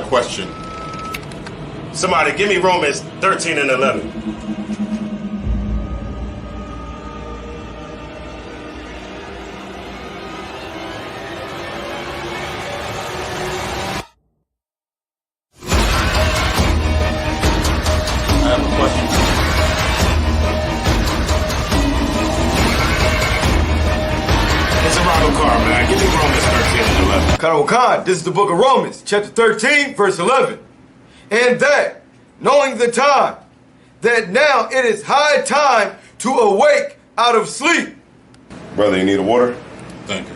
question. Somebody give me Romans 13 and 11. I have a question. It's a Ronald car, man. Give me Romans 13 and 11. Khan, this is the book of Romans, chapter 13, verse 11. And that, knowing the time, that now it is high time to awake out of sleep. Brother, you need a water? Thank you.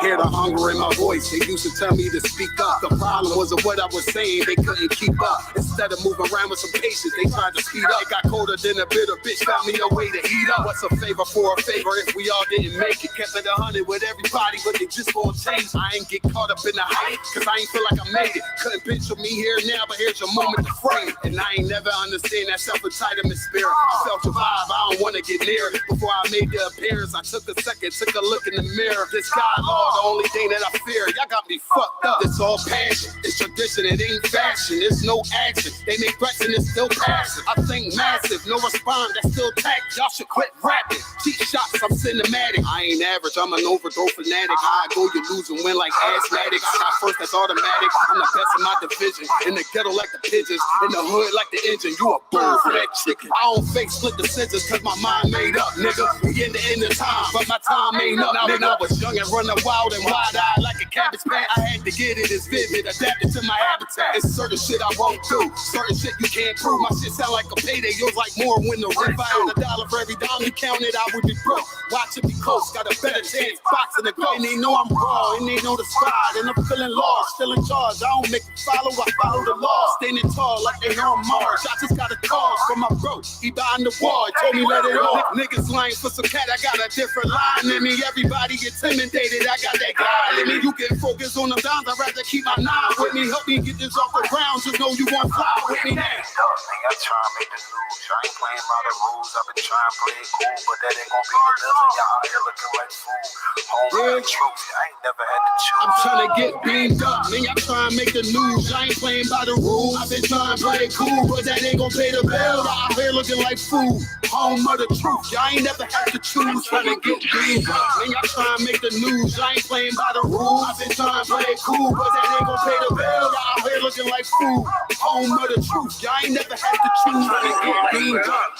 Hear the hunger in my voice. They used to tell me to speak up. The problem wasn't what I was saying, they couldn't keep up. Instead of moving around with some patience, they tried to speed up. It got colder than a bitter bitch, found me a way to heat up. What's a favor for a favor if we all didn't make it? Kept it 100 with everybody, but they just won't change. I ain't get caught up in the hype, cause I ain't feel like I made it. Couldn't picture me here now, but here's your moment to frame. And I ain't never understand that self-entitlement spirit. I felt your vibe, I don't wanna get near it. Before I made the appearance, I took a second, took a look in the mirror. This God, Lord, the only thing that I fear. Y'all got me fucked up. It's all passion, it's tradition, it ain't fashion. There's no action, they make threats and it's still passion. I think massive, no response, that's still tact. Y'all should quit rapping. Cheap shots, I'm cinematic. I ain't average, I'm an overthrow fanatic. How I go, you lose and win like asthmatics. Shot first, that's automatic. I'm the best in my division. In the ghetto like the pigeons, in the hood like the engine. You a bird for that chicken. I don't fake split decisions cause my mind made up, nigga. We in the end of time, but my time ain't up. Now when I was young and running wild and wide-eyed like a cabbage patch, I had to get it as vivid, adapted to my habitat. It's certain shit I won't do, certain shit you can't prove. My shit sound like a payday, yours like more when the rent. If I had $1 for every dime you counted, I would be broke. Watch it be close, got a better chance, boxing the go. And they know I'm raw, and they know the squad, and I'm feeling lost, still in charge. I don't make them follow, I follow the law. Standing tall like they on Mars. I just got a call from my bro, he behind the wall, he told me let it off. Niggas lying for some cat, I got a different line in me. Everybody intimidated, I got that guy in me. You can focus on them downs, I'd rather keep my nine with me. Help me get this off the ground, just know you won't fly with me. I try to make the news, I ain't playing by the rules. I've been trying to play it cool, but that ain't gonna be the devil. Y'all out here looking like fools. Home the truth, I ain't never had to choose. I'm trying to get beamed up, man, y'all trying to make the news. I ain't playing by the rules. I've been trying to play it cool, but that ain't gonna pay the bill. Y'all out here looking like fools. Home of the truth, y'all ain't never had to choose. Trying to get beamed up, man, y'all trying to make the news. I ain't playing by the rules. I've been trying to play it cool, but that ain't gonna pay the bill. Y'all out here looking like fools. Home of the truth, y'all ain't never had to choose. Trying to get beamed up.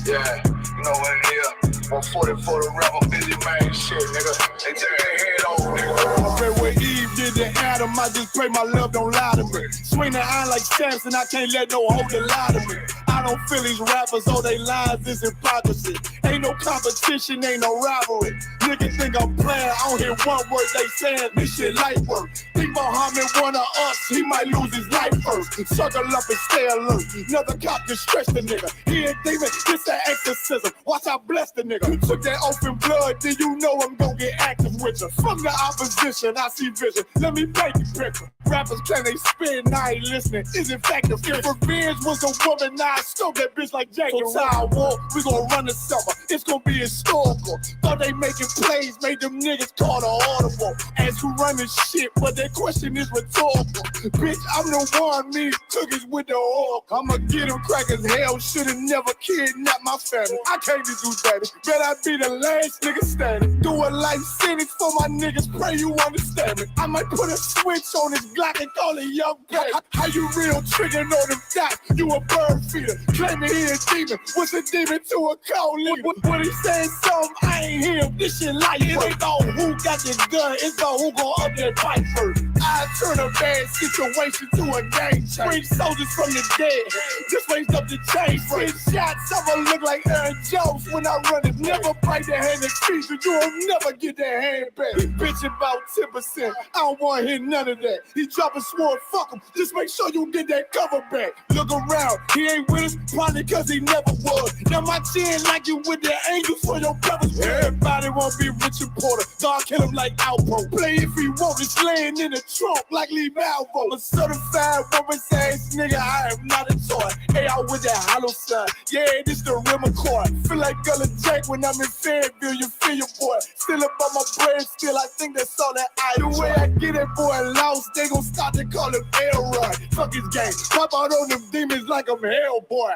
Yeah, you know what it is. 140 for the rapper, busy man, shit, nigga. They take their head over, nigga. I pray where Eve did to Adam, I just pray my love don't lie to me. Swing the iron like Samson, I can't let no holder lie to me. I don't feel these rappers, all they lies is hypocrisy. Ain't no competition, ain't no rivalry. Niggas think I'm playing, I don't hear one word they saying, this shit light work. Think Muhammad one of us, he might lose his life first. Circle up and stay alert. Another cop just stretched the nigga. He ain't demon, this an exorcism. Watch I bless the nigga. You took that open blood, then you know I'm gonna get active with you. From the opposition, I see vision. Let me paint the picture. Rappers claim they spin, now I ain't listening. Is in fact the fear. If revenge was a woman, now I stole that bitch like Jackie. So I war, we gon' run the summer. It's gonna be historical. Thought they making plays, made them niggas call the audible. Ask who run this shit, but that question is rhetorical. Bitch, I'm the one, me cookies with the oil. I'ma get them crackers, hell, should've never kidnapped my family. I can't do that. Bet I be the last nigga standing. Do a life sentence for my niggas, pray you understand me. I might put a switch on this Glock and call it young baby. How you real trigger know them dots? You a bird feeder, claiming he a demon. What's a demon to a cold leader? When he says something, I ain't hear him. This shit like it ain't all who got the gun, it's all who gon' up that fight first. I turn a bad situation to a game change. Bring soldiers from the dead, just raised up the chain. 6 shots, I'ma look like Aaron Jones when I run it. Never bite the hand and feet, so you will never get that hand back. Bitch about 10%, I don't wanna hear none of that. He dropping sword, fuck him, just make sure you get that cover back. Look around, he ain't with us, probably cause he never was. Now my chin like you with the angels for your brothers. Everybody wanna be Richard Porter, God kill him like Alpo. Play if he want, it's laying in the trunk like Lee Malvo. A certified woman's ass nigga, I am not a toy. Hey, out with that hollow side, yeah, this the real McCoy. Feel like Gullah Jake when I'm in Fayetteville, you feel your boy. Still up on my bread, still I think that's all that I do. The way I get that boy lost, they gon' start to call him Elroy. Fuck his game, pop out on them demons like I'm Hellboy.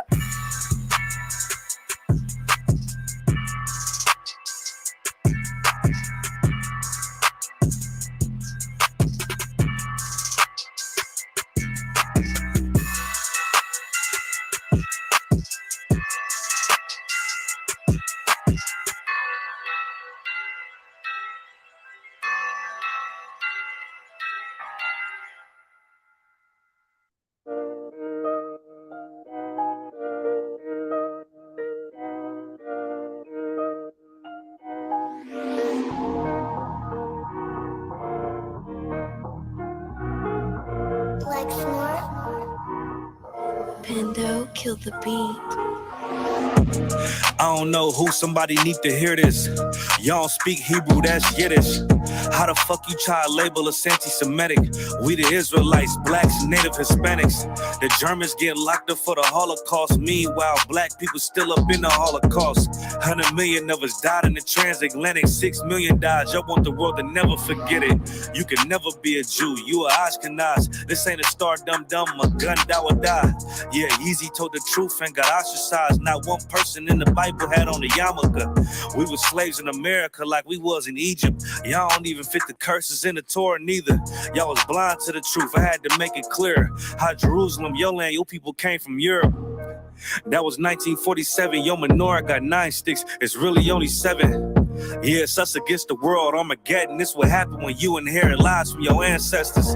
Pando killed the beat. I don't know who, somebody need to hear this. Y'all don't speak Hebrew, that's Yiddish. How the fuck you try to label us anti-Semitic? We the Israelites, blacks, native Hispanics. The Germans get locked up for the Holocaust. Meanwhile, black people still up in the Holocaust. 100 million of us died in the transatlantic. 6 million died. Y'all want the world to never forget it. You can never be a Jew. You a Ashkenaz. This ain't a star dum-dum, a gun that would die. Yeah, Yeezy told the truth and got ostracized. Not one person in the Bible had on the yarmulke. We were slaves in America like we was in Egypt. Y'all don't even fit the curses in the Torah neither. Y'all was blind to the truth. I had to make it clear how Jerusalem, your land, your people came from Europe. That was 1947. Your menorah got 9 sticks. It's really only 7. Yeah, it's us against the world. Armageddon. This what happened when you inherit lies from your ancestors.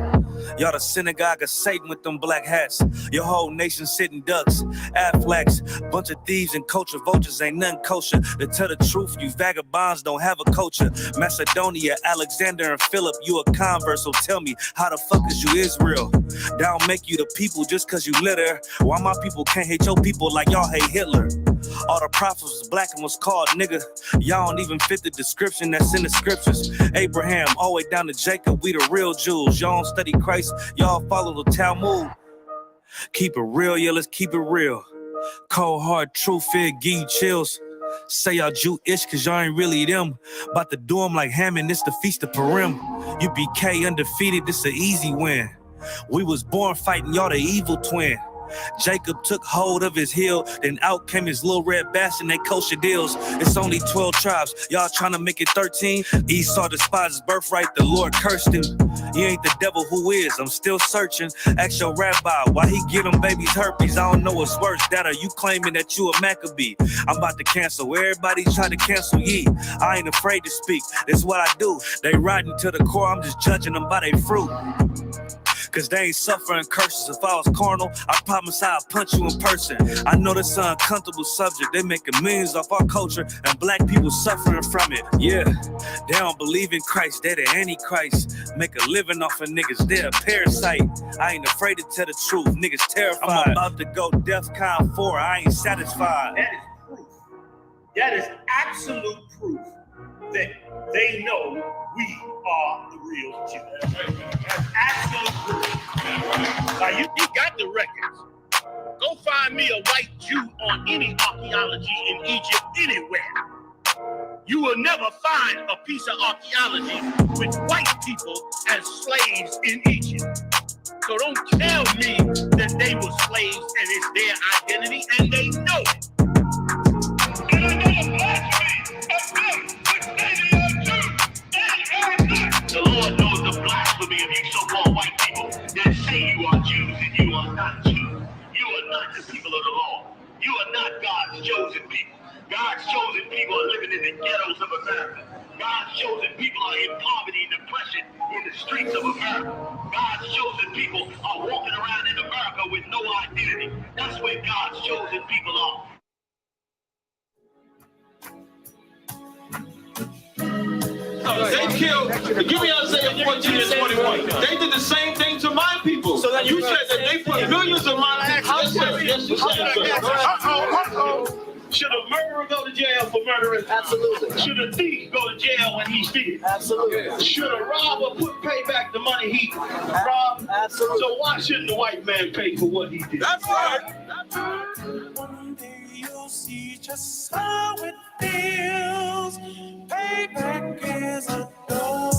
Y'all the synagogue of Satan with them black hats. Your whole nation sitting ducks, Aflacs, bunch of thieves and culture vultures ain't nothing kosher. To tell the truth, you vagabonds don't have a culture. Macedonia, Alexander and Philip, you a convert, so tell me, how the fuck is you Israel? That don't make you the people just cause you live there. Why my people can't hate your people like y'all hate Hitler? All the prophets was black and was called nigga. Y'all don't even fit the description that's in the scriptures. Abraham, all the way down to Jacob, we the real Jews. Y'all don't study Christ, y'all follow the Talmud. Keep it real, yeah, let's keep it real. Cold hard truth, it give you chills. Say y'all Jewish cause y'all ain't really them. About to do them like Hammond, it's the Feast of Purim. You BK undefeated, this an easy win. We was born fighting, y'all the evil twin. Jacob took hold of his heel, then out came his little red bastard, they kosher deals. It's only 12 tribes, y'all trying to make it 13. Esau despised his birthright, the Lord cursed him. He ain't the devil who is, I'm still searching. Ask your rabbi, why he get them babies herpes? I don't know what's worse, that or you claiming that you a Maccabee. I'm about to cancel, everybody trying to cancel ye. I ain't afraid to speak, that's what I do. They riding to the core, I'm just judging them by their fruit. Cause they ain't suffering curses. If I was carnal, I promise I'll punch you in person. I know that's an uncomfortable subject. They making millions off our culture and black people suffering from it. Yeah, they don't believe in Christ. They the Antichrist. Make a living off of niggas. They're a parasite. I ain't afraid to tell the truth. Niggas terrified. I'm about to go DEFCON 4. I ain't satisfied. That is proof. That is absolute proof that they know we are the real Jews. That's absolute proof. Now you got the records. Go find me a white Jew on any archaeology in Egypt anywhere. You will never find a piece of archaeology with white people as slaves in Egypt. So don't tell me that they were slaves and it's their identity, and they know it. And I know blasphemy of them, which they are Jews. The Lord knows the blasphemy of you so-called white people. people are living in the ghettos of America. God's chosen people are in poverty and depression in the streets of America. God's chosen people are walking around in America with no identity. That's where God's chosen people are. They killed, give me Isaiah 14 and 21. They did the same thing to my people. So that you said that they put millions of my lives. Yes, you said. Should a murderer go to jail for murdering? Absolutely. Should a thief go to jail when he steals? Absolutely. Should a robber pay back the money he robbed? Absolutely. So why shouldn't the white man pay for what he did? That's right. One day you'll see just how it feels. Payback is a door.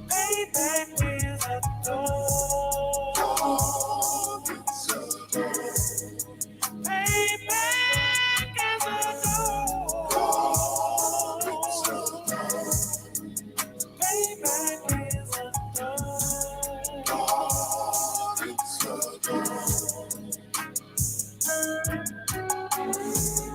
Payback is a door. Payback is a door. Payback is a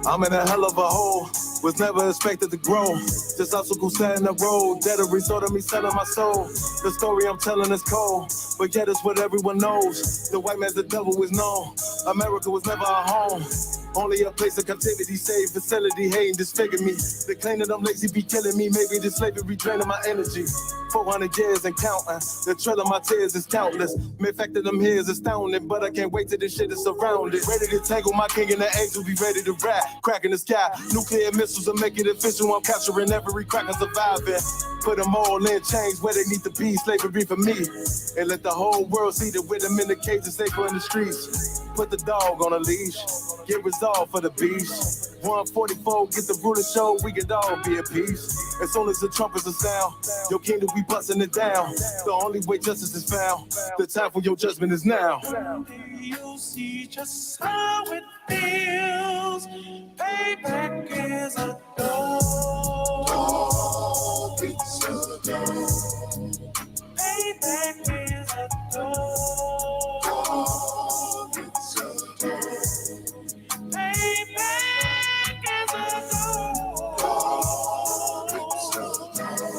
I'm in a hell of a hole, was never expected to grow. Just obstacles set in the road, that a result of me selling my soul. The story I'm telling is cold, but yet it's what everyone knows. The white man's the devil is known. America was never our home. Only a place of captivity, safe facility, hating, disfigure me. They claim that I'm lazy, be killing me. Maybe the slavery draining my energy. 400 years and counting. The trail of my tears is countless. Main fact that I'm here is astounding, but I can't wait till this shit is surrounded. Ready to tangle my king and the angel, be ready to rap. Crack in the sky, nuclear missiles will make it official. I'm capturing every crack and surviving. Put them all in chains where they need to be. Slavery for me. And let the whole world see that with them in the cages, safer in the streets. Put the dog on a leash. Get resolved for the beast. 144, get the ruler show, we could all be at peace. As soon as the trumpets are sound, your kingdom we busting it down. The only way justice is found, the time for your judgment is now. You'll see just how it feels. Payback is a door. Payback is a door. Payback is a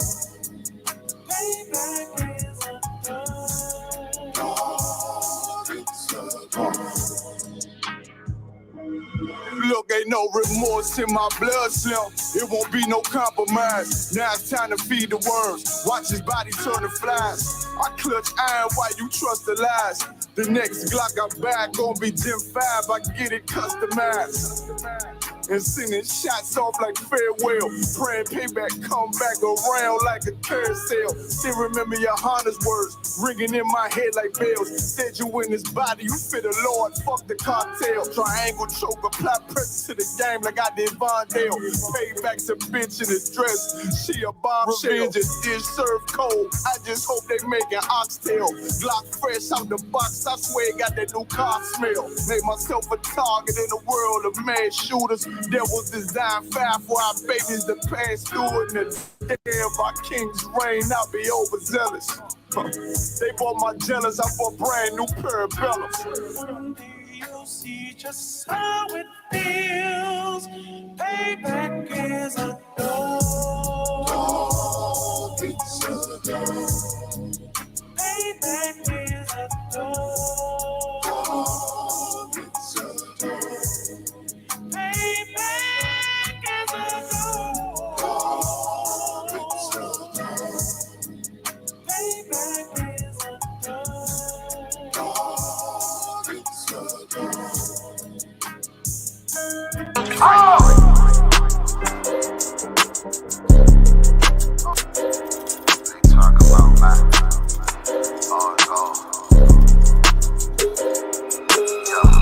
Look, ain't no remorse in my blood slim. It won't be no compromise. Now it's time to feed the worms. Watch his body turn to flies. I clutch iron while you trust the lies. The next Glock I buy gon' be Gen 5. I get it customized. And sending shots off like farewell. Praying payback come back around like a carousel. Still remember your Honda's words ringing in my head like bells. Said you in his body, you fit the Lord, fuck the cocktail. Triangle choke, apply pressure to the game like I did Vondale. Payback's a bitch in a dress, she a bombshell. Revenge is served cold, I just hope they make an oxtail. Glock fresh out the box, I swear it got that new car smell. Made myself a target in a world of mad shooters. There was design fire for our babies to pass through in the damn my king's reign, I'll be overzealous. They bought my jealous, I bought brand new parabellums. One day you'll see just how it feels. Payback is a door. Payback is a door. Payback is a door. Payback is a Talk about my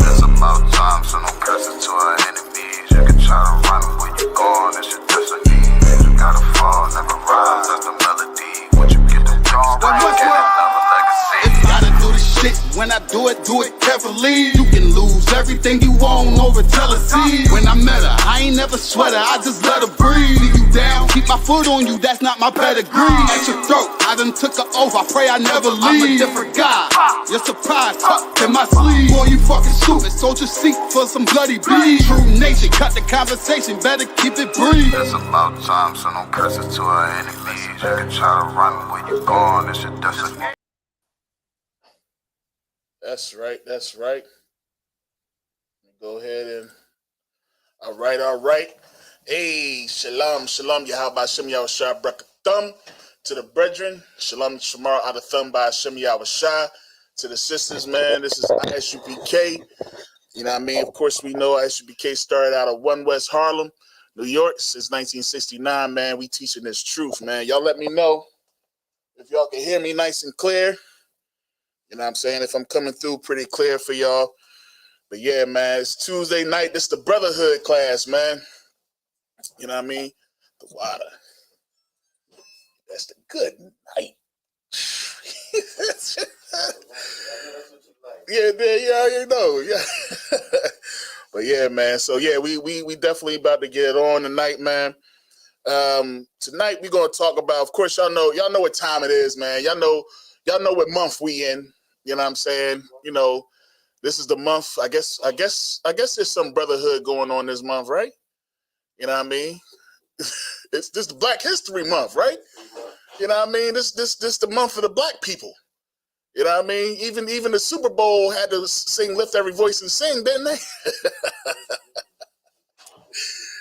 it's about time, so no pressure to our enemies. You can try to run where you going, it's your destiny. You gotta fall, never rise, that's the melody. When you get the dawn right, get another legacy. If you gotta do the shit, when I do it carefully. You can lose everything you want over jealousy. When I met her, I ain't never sweat her, I just let her breathe. Leave you down, keep my foot on you, that's not my pedigree. At your throat, I done took her over, I pray I never leave. I'm a different guy, you're surprised, tucked in my sleeve. Boy, you fucking stupid, soldier seat for some bloody bees. True nation, cut the conversation, better keep it brief. It's about time, so don't press it to our enemies. You can try to run where you going, it's your destiny. That's right, that's right. Go ahead and all right. Hey, shalom, Yahweh Shem Yahushua Brakathum. To the brethren, shalom, shamar out of thumb by Shem Yahushua. To the sisters, man, this is ISUPK. You know what I mean? Of course, we know ISUPK started out of 1 West Harlem, New York, since 1969, man. We teaching this truth, man. Y'all let me know if y'all can hear me nice and clear. You know what I'm saying? If I'm coming through pretty clear for y'all. But yeah, man, it's Tuesday night. This is the Brotherhood class, man. You know what I mean? The water. That's the good night. Yeah, you know. Yeah. But yeah, man. So yeah, we definitely about to get on tonight, man. Tonight we're gonna talk about, of course, y'all know what time it is, man. Y'all know what month we in. You know what I'm saying? You know, this is the month. I guess there's some brotherhood going on this month, right? You know what I mean? It's this the Black History Month, right? You know what I mean? This the month for the black people. You know what I mean? Even the Super Bowl had to sing, lift every voice and sing, didn't they?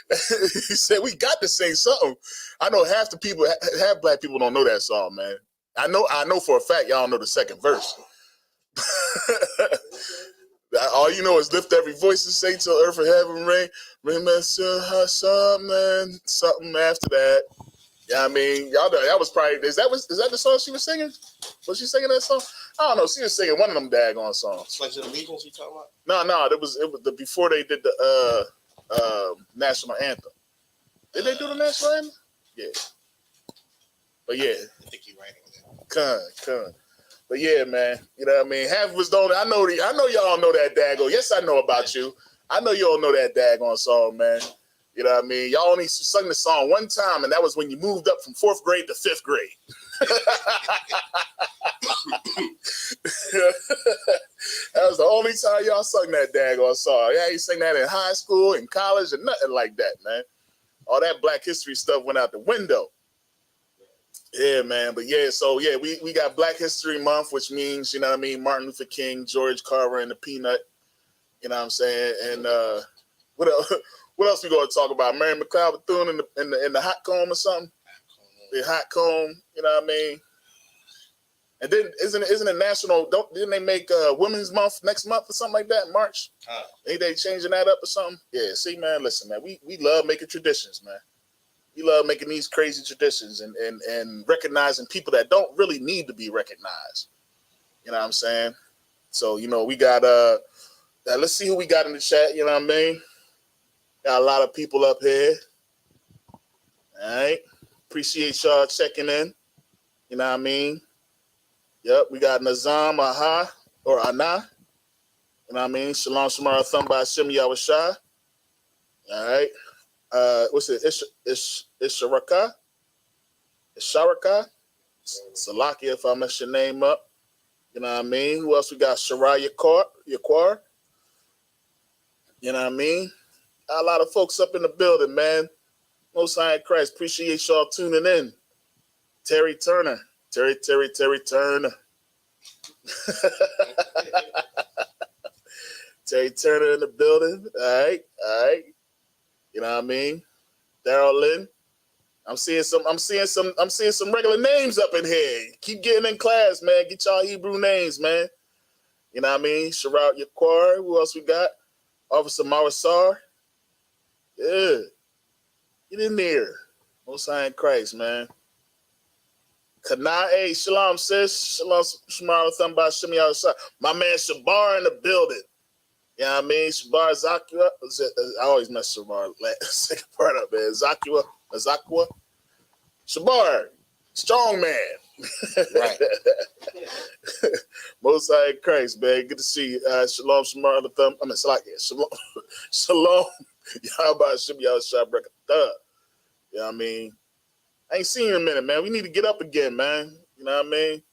He said we got to sing something. I know half black people don't know that song, man. I know for a fact y'all know the second verse. All you know is lift every voice and say till earth and heaven rain. Remember something after that. Yeah, I mean, y'all know that was probably is that the song she was singing? Was she singing that song? I don't know. She was singing one of them daggone songs. Pledge of Allegiance you talking about? No, it was the before they did the national anthem. Did they do the national anthem? Yeah. But yeah. I think you're right on that. Con. But yeah, man, you know what I mean? Half of us don't. I know y'all know that daggone. Yes, I know about you. I know you all know that daggone song, man. You know what I mean? Y'all only sung the song one time, and that was when you moved up from 4th grade to 5th grade. That was the only time y'all sung that daggone song. Yeah, you sang that in high school, in college, and nothing like that, man. All that Black History stuff went out the window. Yeah, man. But yeah, so yeah, we got Black History Month, which means, you know what I mean, Martin Luther King, George Carver, and the Peanut. You know what I'm saying? And what else we gonna talk about? Mary McLeod Bethune in the hot comb or something? The hot comb, you know what I mean? And then isn't it national? Didn't they make Women's Month next month or something like that in March? Ain't they changing that up or something? Yeah, see, man, listen, man, we love making traditions, man. We love making these crazy traditions and recognizing people that don't really need to be recognized. You know what I'm saying? So, you know, we got let's see who we got in the chat, you know what I mean? Got a lot of people up here. All right. Appreciate y'all checking in. You know what I mean? Yep, we got Nazam Aha or Ana. You know what I mean? Shalom Shamar Thumb by Shem Yahushua. All right. What's it? Isharaka? Salakia, if I mess your name up. You know what I mean? Who else we got? Sharai Yaquar. You know what I mean? A lot of folks up in the building, man. Most High in Christ. Appreciate y'all tuning in. Terry Turner. Terry Turner. Terry Turner in the building. All right. You know what I mean? Daryl Lynn. I'm seeing some regular names up in here. Keep getting in class, man. Get y'all Hebrew names, man. You know what I mean? Sharat Yaquar. Who else we got? Officer Marasar. Yeah. Get in there. Most High in Christ, man. Kana, hey, shalom, sis. Shalom, Shemar, Thamba, Shemi outside. My man Shabar in the building. You know what I mean? Shabar Zakua. I always mess Shabar. Second part up, man. Zakua. Shabar. Strong man. Right. Most High in Christ, man. Good to see you. Shalom, Shamar, Thumb. I mean, Shalom. Shalom. Y'all about to ship y'all shot break a thug. You know what I mean? I ain't seen you in a minute, man. We need to get up again, man. You know what I mean?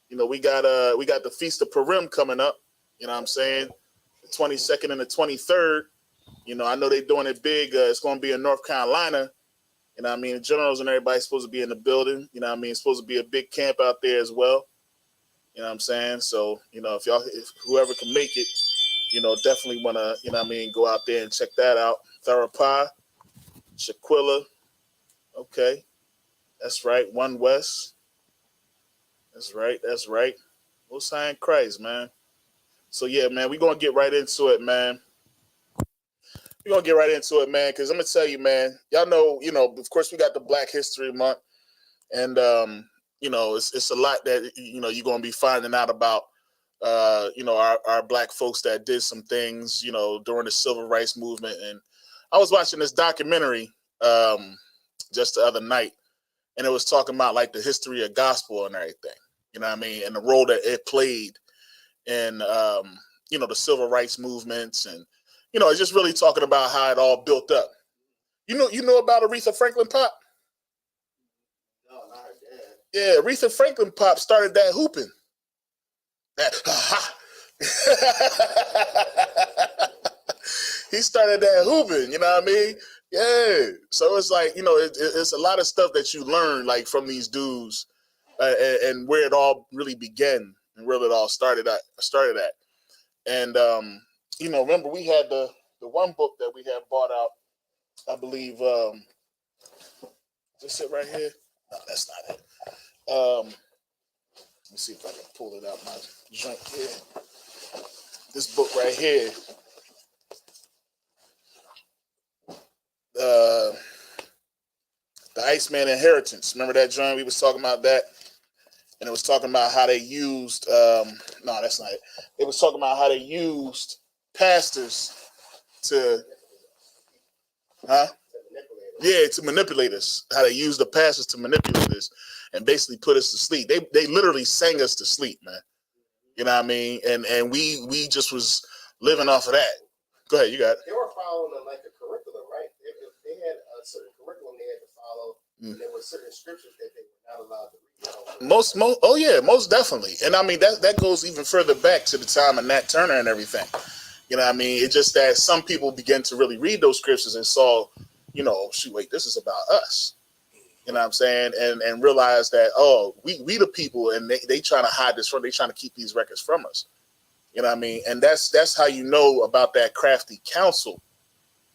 You know, we got the Feast of Purim coming up. You know what I'm saying? The 22nd and the 23rd. You know, I know they're doing it big. It's going to be in North Carolina. You know what I mean? The generals and everybody's supposed to be in the building. You know what I mean? It's supposed to be a big camp out there as well. You know what I'm saying? So, you know, if whoever can make it, you know, definitely want to, you know what I mean, go out there and check that out. Therapy, Shaquilla. Okay. That's right. One West. That's right. That's right. Most High in Christ, man. So, yeah, man, we're going to get right into it, man. We're going to get right into it, man, because I'm going to tell you, man, y'all know, you know, of course, we got the Black History Month. And, you know, it's a lot that, you know, you're going to be finding out about, you know, our Black folks that did some things, you know, during the Civil Rights Movement. And I was watching this documentary just the other night, and it was talking about, like, the history of gospel and everything, you know what I mean, and the role that it played in, you know, the Civil Rights movements. And, you know, it's just really talking about how it all built up. You know about Aretha Franklin Pop? Yeah, Aretha Franklin Pop started that hooping. He started that hooping, you know what I mean? Yeah. So it's like, you know, it's a lot of stuff that you learn, like, from these dudes and where it all really began and where it all started at. And, you know, remember we had the one book that we had bought out, I believe, is this it right here? No, that's not it. Let me see if I can pull it out my junk here. This book right here. The Iceman Inheritance. Remember that, John? We was talking about that. And it was talking about how they used, no, that's not it. It was talking about how they used pastors to, to manipulate us. How they used the pastors to manipulate us and basically put us to sleep. They literally sang us to sleep, man. You know what I mean? And we just was living off of that. Go ahead, you got it. They were following like a curriculum, right? They had a certain curriculum they had to follow. And there were certain scriptures that they were not allowed to read. Most definitely. And I mean that goes even further back to the time of Nat Turner and everything. You know what I mean? It's just that some people began to really read those scriptures and saw, you know, shoot, wait, this is about us. You know what I'm saying? And realize that, oh, we the people, and they trying to hide this from, they trying to keep these records from us. You know what I mean? And that's how you know about that crafty counsel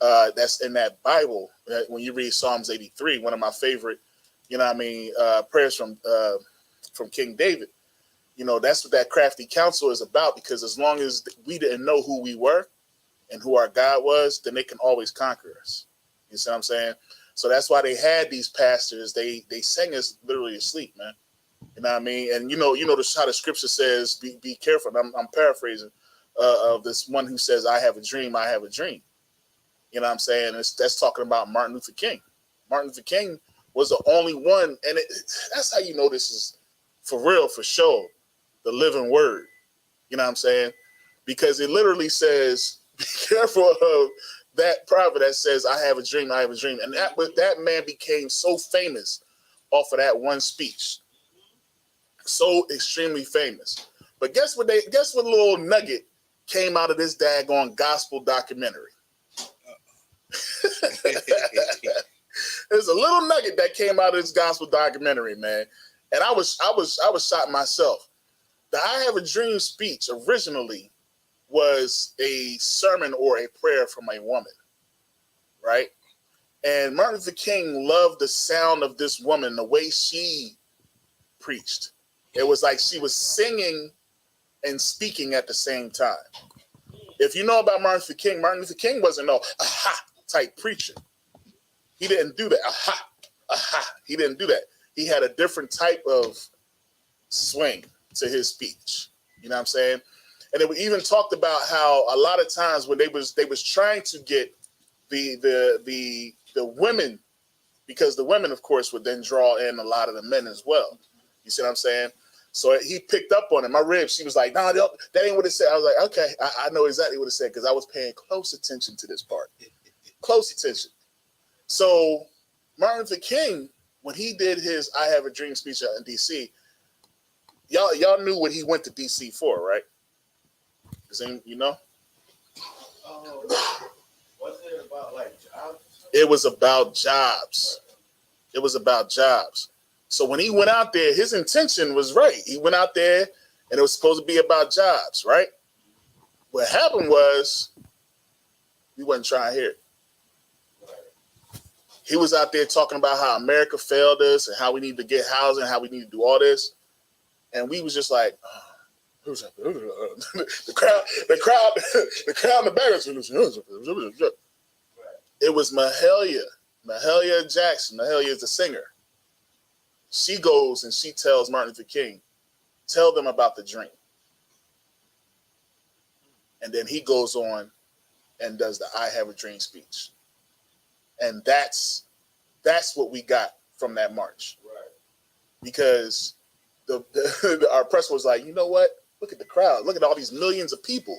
that's in that Bible. When you read Psalms 83, one of my favorite, you know what I mean, prayers from King David. You know, that's what that crafty counsel is about, because as long as we didn't know who we were and who our God was, then they can always conquer us. You see what I'm saying? So that's why they had these pastors. They sang us literally asleep, man. You know what I mean? And you know how the scripture says, be careful. I'm paraphrasing of this one who says, I have a dream, I have a dream. You know what I'm saying? That's talking about Martin Luther King. Martin Luther King was the only one, and that's how you know this is for real, for sure, the living word. You know what I'm saying? Because it literally says, be careful of that prophet that says, I have a dream, I have a dream. And that man became so famous off of that one speech. So extremely famous. But guess what little nugget came out of this daggone gospel documentary? There's a little nugget that came out of this gospel documentary, man. And I was shocked myself. The I Have a Dream speech originally was a sermon or a prayer from a woman, right? And Martin Luther King loved the sound of this woman, the way she preached. It was like she was singing and speaking at the same time. If you know about Martin Luther King wasn't no aha type preacher. He didn't do that. Aha. He didn't do that. He had a different type of swing to his speech. You know what I'm saying? And it even talked about how a lot of times when they was trying to get the women, because the women, of course, would then draw in a lot of the men as well. You see what I'm saying? So he picked up on it. My rib, she was like, "Nah, that ain't what it said." I was like, "Okay, I know exactly what it said because I was paying close attention to this part, close attention." So Martin Luther King, when he did his "I Have a Dream" speech in D.C., y'all knew what he went to D.C. for, right? You know? Was it about like jobs? It was about jobs. It was about jobs. So when he went out there, his intention was right. He went out there and it was supposed to be about jobs, right? What happened was we wasn't trying to hear it. He was out there talking about how America failed us and how we need to get housing, how we need to do all this. And we was just like, the crowd in the back. It was Mahalia Jackson. Mahalia is the singer. She goes and she tells Martin Luther King, tell them about the dream. And then he goes on and does the I Have a Dream speech. And that's what we got from that march. Right. Because our press was like, you know what? Look at the crowd. Look at all these millions of people.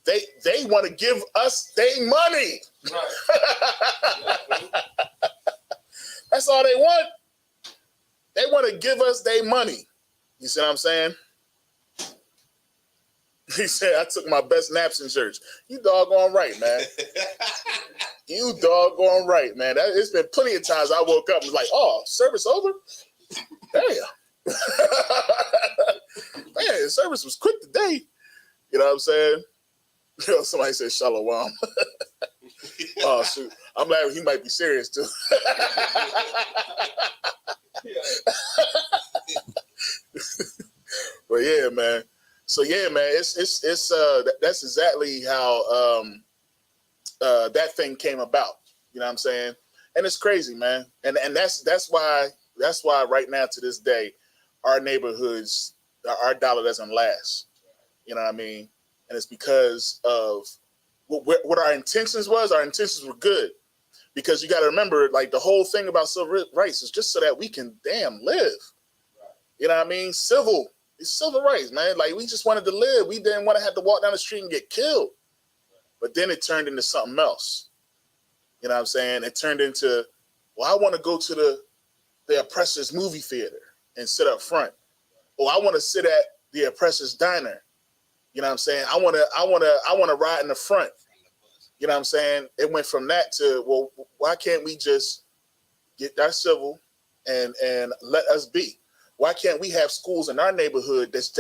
They want to give us their money. Right. That's all they want. They want to give us their money. You see what I'm saying? He said, I took my best naps in church. You doggone right, man. You doggone right, man. It's been plenty of times I woke up and was like, oh, service over? Damn. Man, service was quick today. You know what I'm saying? You know, somebody said shalom. Oh, shoot. I'm glad he might be serious, too. But yeah, man. So yeah, man, it's that's exactly how that thing came about. You know what I'm saying? And it's crazy, man. And that's why right now to this day, our neighborhoods, our dollar doesn't last. You know what I mean? And it's because of what our intentions was. Our intentions were good. Because you got to remember, like, the whole thing about civil rights is just so that we can live. You know what I mean? It's civil rights, man. Like, we just wanted to live. We didn't want to have to walk down the street and get killed. But then it turned into something else. You know what I'm saying? It turned into, well, I want to go to the oppressor's movie theater and sit up front. Or I want to sit at the oppressor's diner. You know what I'm saying? I want to ride in the front. You know what I'm saying? It went from that to, well, why can't we just get our civil and let us be? Why can't we have schools in our neighborhood that's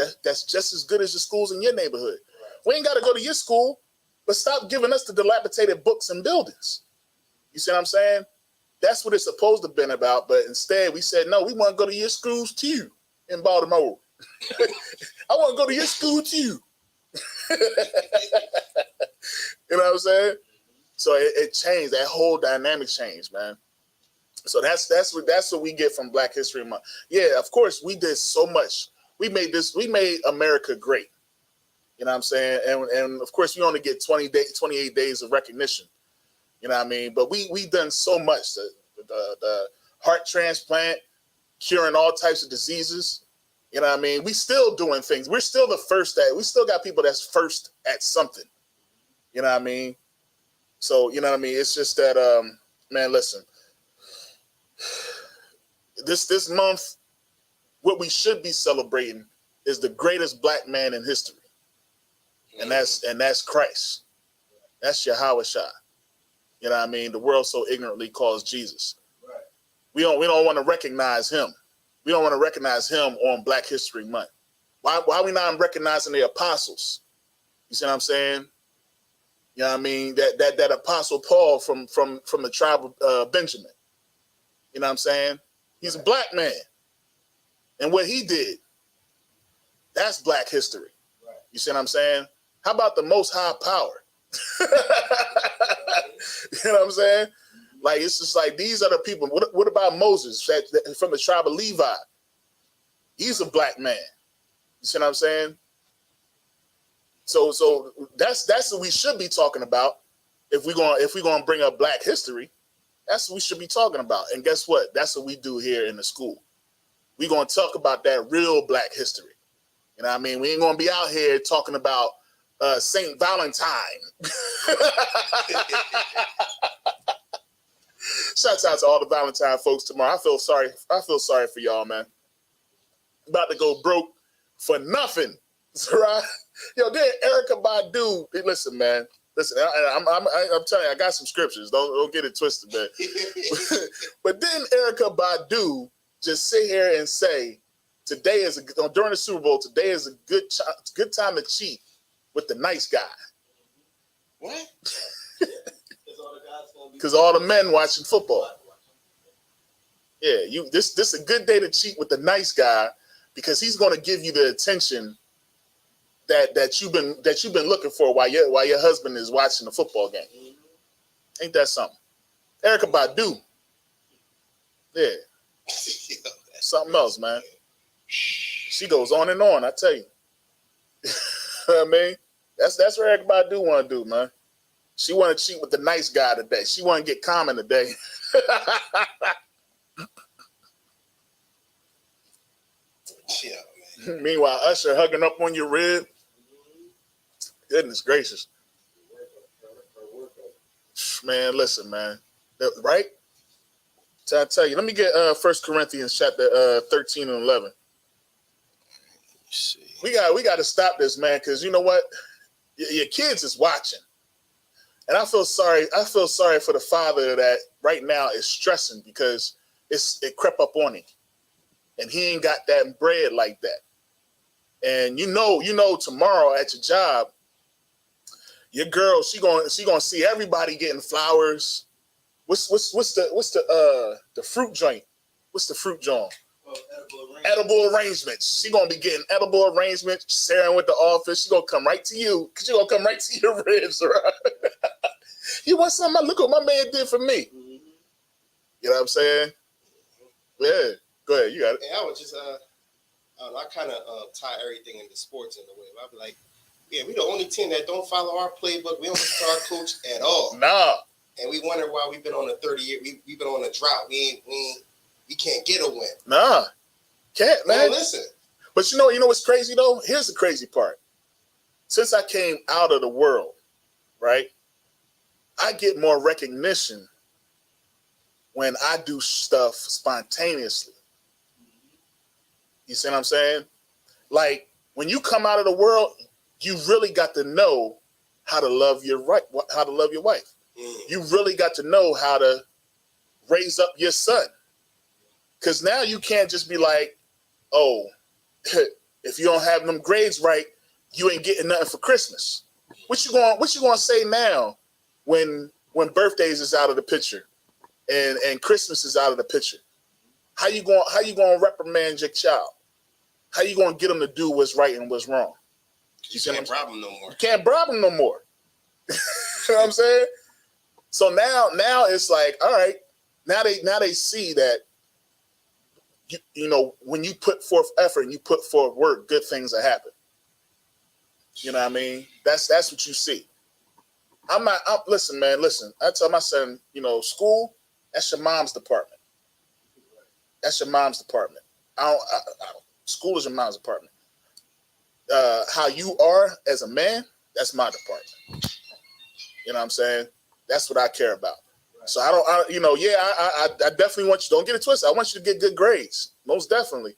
just as good as the schools in your neighborhood? We ain't got to go to your school, but stop giving us the dilapidated books and buildings. You see what I'm saying? That's what it's supposed to have been about, but instead we said, no, we want to go to your schools too in Baltimore. I want to go to your school too. You know what I'm saying? So it changed. That whole dynamic changed, man. So that's what we get from Black History Month. Yeah, of course, we did so much. We made America great. You know what I'm saying? And of course, we only get 28 days of recognition. You know what I mean? But we done so much. The heart transplant, curing all types of diseases. You know what I mean? We still doing things. We're still the first we still got people that's first at something. You know what I mean? So, you know what I mean? It's just that, man, listen, this month, what we should be celebrating is the greatest Black man in history. And that's Christ. That's Yahweh Shah. You know what I mean? The world so ignorantly calls Jesus. Right. We don't want to recognize him. We don't want to recognize him on Black History Month. Why are we not recognizing the apostles? You see what I'm saying? You know what I mean? That apostle Paul from the tribe of Benjamin. You know what I'm saying? He's a Black man. And what he did, that's Black history. Right. You see what I'm saying? How about the Most High Power? You know what I'm saying? Like, it's just like, these are the people. What about Moses from the tribe of Levi? He's a Black man. You see what I'm saying? So that's what we should be talking about. If we're gonna bring up Black history, that's what we should be talking about. And guess what? That's what we do here in the school. we're going to talk about that real Black history. You know what I mean? We ain't going to be out here talking about St. Valentine. Shouts out to all the Valentine folks tomorrow. I feel sorry for y'all, man. About to go broke for nothing. Right? Yo, then Erykah Badu. Listen, man. Listen, I'm telling you, I got some scriptures. Don't get it twisted, man. But then Erykah Badu just sit here and say, today is during the Super Bowl. Today is a good time to cheat with the nice guy. What? Because all the men watching football. Yeah, this is a good day to cheat with the nice guy because he's going to give you the attention that you've been looking for while your husband is watching the football game. Ain't that something? Erykah Badu. Yeah. Something else, man. She goes on and on, I tell you. I mean, that's what Erykah Badu want to do, man. She want to cheat with the nice guy today. She want to get Common today. Yeah, man. Meanwhile, Usher hugging up on your rib. Goodness gracious. Man, listen, man. Right? So I tell you, let me get 1 Corinthians chapter 13 and 11. We got to stop this, man, because you know what? Your kids is watching. And I feel sorry for the father that right now is stressing because it crept up on him. And he ain't got that bread like that. And you know tomorrow at your job, your girl, she gonna see everybody getting flowers. What's the fruit joint? What's the fruit joint? Edible arrangements. She gonna be getting edible arrangements. Sarah with the office. She gonna come right to you because she gonna come right to your ribs, right? You want something? Look what my man did for me. You know what I'm saying? Yeah. Go ahead. You got it. And I was just I kind of tie everything into sports in a way. I'll be like, yeah, we the only team that don't follow our playbook. We don't listen to our coach at all. Nah. And we wonder why we've been on a 30-year. We've been on a drought. We can't get a win. Nah. Can't, man. Well, listen. But you know what's crazy though? Here's the crazy part. Since I came out of the world, right? I get more recognition when I do stuff spontaneously. You see what I'm saying? Like when you come out of the world, you really got to know how to love your wife. You really got to know how to raise up your son. Because now you can't just be like, oh, if you don't have them grades right, you ain't getting nothing for Christmas. What you gonna say now when birthdays is out of the picture and Christmas is out of the picture? How you gonna reprimand your child? How you gonna get them to do what's right and what's wrong? You can't bribe them no more. You can't bribe them no more. You know what I'm saying? So now it's like, all right, now they see that you know when you put forth effort and you put forth work, good things will happen. You know what I mean? That's what you see. Listen, man. I tell my son, school, that's your mom's department. That's your mom's department. School is your mom's department. How you are as a man, that's my department. You know what I'm saying? That's what I care about. Right. So I definitely want you. Don't get it twisted. I want you to get good grades, most definitely.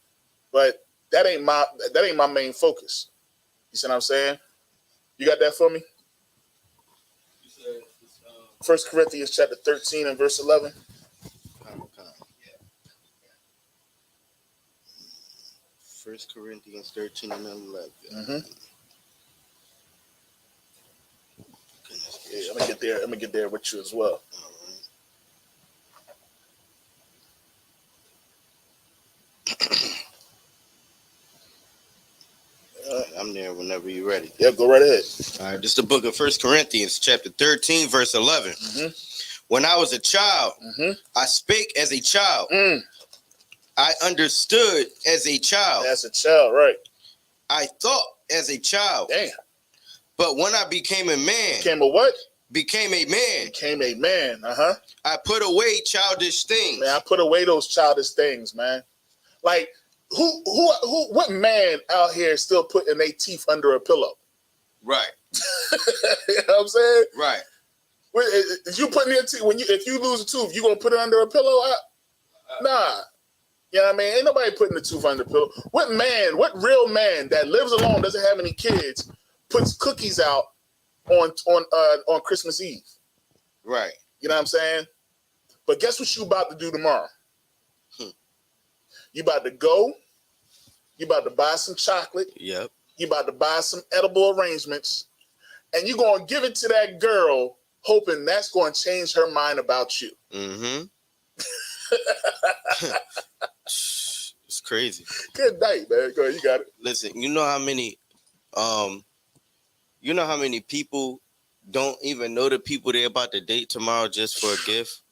But that ain't my main focus. You see what I'm saying? You got that for me? 1 Corinthians chapter 13 and verse 11. 1 Corinthians 13 and 11. Mm-hmm. Yeah, I'm gonna get there with you as well. I'm there whenever you're ready. Yeah, go right ahead. All right, this is the book of 1 Corinthians, chapter 13, verse 11. Mm-hmm. When I was a child, I spake as a child. I understood as a child. As a child, right. I thought as a child. Damn. But when I became a man. Became a what? Became a man. Became a man, I put away childish things. Man, I put away those childish things, man. Like, What man out here still putting their teeth under a pillow? Right. You know what I'm saying? Right. Is you putting your teeth if you lose a tooth, you gonna put it under a pillow? Nah. You know what I mean? Ain't nobody putting the tooth under the pillow. What real man that lives alone, doesn't have any kids, puts cookies out on Christmas Eve? Right. You know what I'm saying? But guess what you about to do tomorrow? You about to go. You about to buy some chocolate. Yep. You about to buy some edible arrangements, and you gonna give it to that girl, hoping that's gonna change her mind about you. Mm-hmm. It's crazy. Good night, man. Go ahead, you got it. Listen, you know how many people don't even know the people they're about to date tomorrow just for a gift?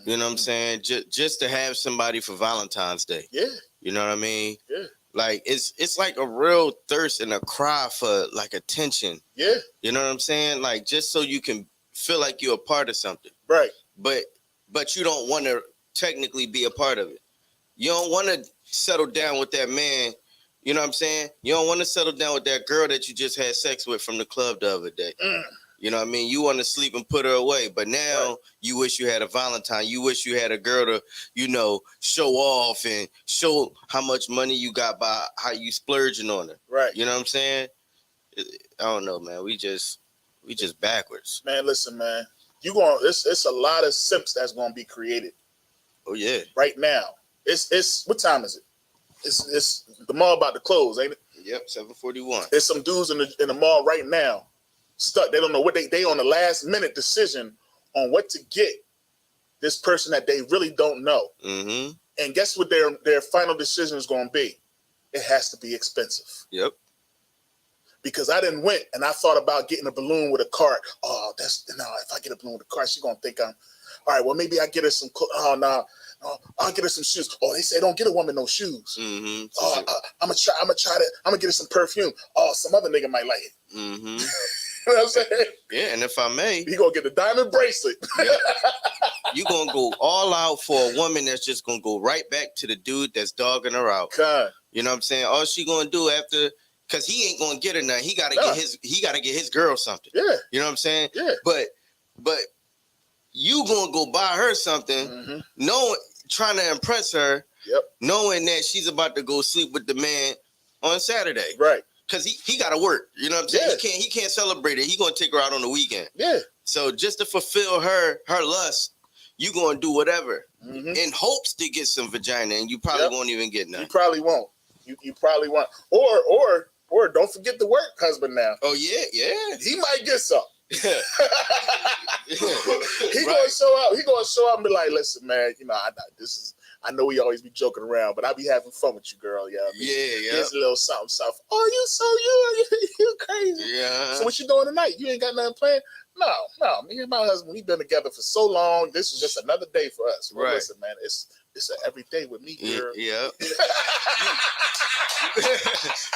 You know what I'm saying? Just to have somebody for Valentine's Day. Yeah. You know what I mean? Yeah. Like it's like a real thirst and a cry for like attention. Yeah. You know what I'm saying? Like just so you can feel like you're a part of something. Right. But you don't want to technically be a part of it. You don't want to settle down with that man. You know what I'm saying? You don't want to settle down with that girl that you just had sex with from the club the other day. You know what I mean? You want to sleep and put her away. But now you wish you had a Valentine. You wish you had a girl to, show off and show how much money you got by how you splurging on her. Right. You know what I'm saying? I don't know, man. We just backwards. Man, listen, man. It's a lot of simps that's gonna be created. Oh yeah. Right now. It's what time is it? It's the mall about to close, ain't it? Yep, 7:41. There's some dudes in the mall right now stuck. They don't know what they on the last minute decision on what to get this person that they really don't know. Mm-hmm. And guess what their final decision is going to be? It has to be expensive. Yep. Because I didn't went and I thought about getting a balloon with a cart. Oh, if I get a balloon with a cart, she's going to think I'm, all right, well, maybe I get her some, I'll get her some shoes. Oh, they say don't get a woman no shoes. Mm-hmm. Oh, I'm gonna get her some perfume. Oh, some other nigga might like it. Mm-hmm. You know what I'm saying? Yeah, and if I may, he gonna get a diamond bracelet. Yeah. You gonna go all out for a woman that's just gonna go right back to the dude that's dogging her out. God. You know what I'm saying? All she gonna do after, cause he ain't gonna get her nothing. He gotta get his girl something. Yeah. You know what I'm saying? Yeah. But you gonna go buy her something, trying to impress her, knowing that she's about to go sleep with the man on Saturday. Right. Cause he gotta work. You know what I'm saying? Yeah. He can't celebrate it. He gonna take her out on the weekend. Yeah. So just to fulfill her lust, you gonna do whatever in hopes to get some vagina, and you probably won't even get none. You probably won't. You probably won't. Or don't forget the work husband now. Oh yeah. He might get some. He gonna show up and be like, listen, man, I know we always be joking around, but I be having fun with you, girl. You know what I mean? Yeah. Here's a little something. Oh, you crazy. Yeah. So what you doing tonight? You ain't got nothing planned? No. Me and my husband, we've been together for so long. This is just another day for us. Well, right. Listen, man, it's an everyday with me, girl. Yeah.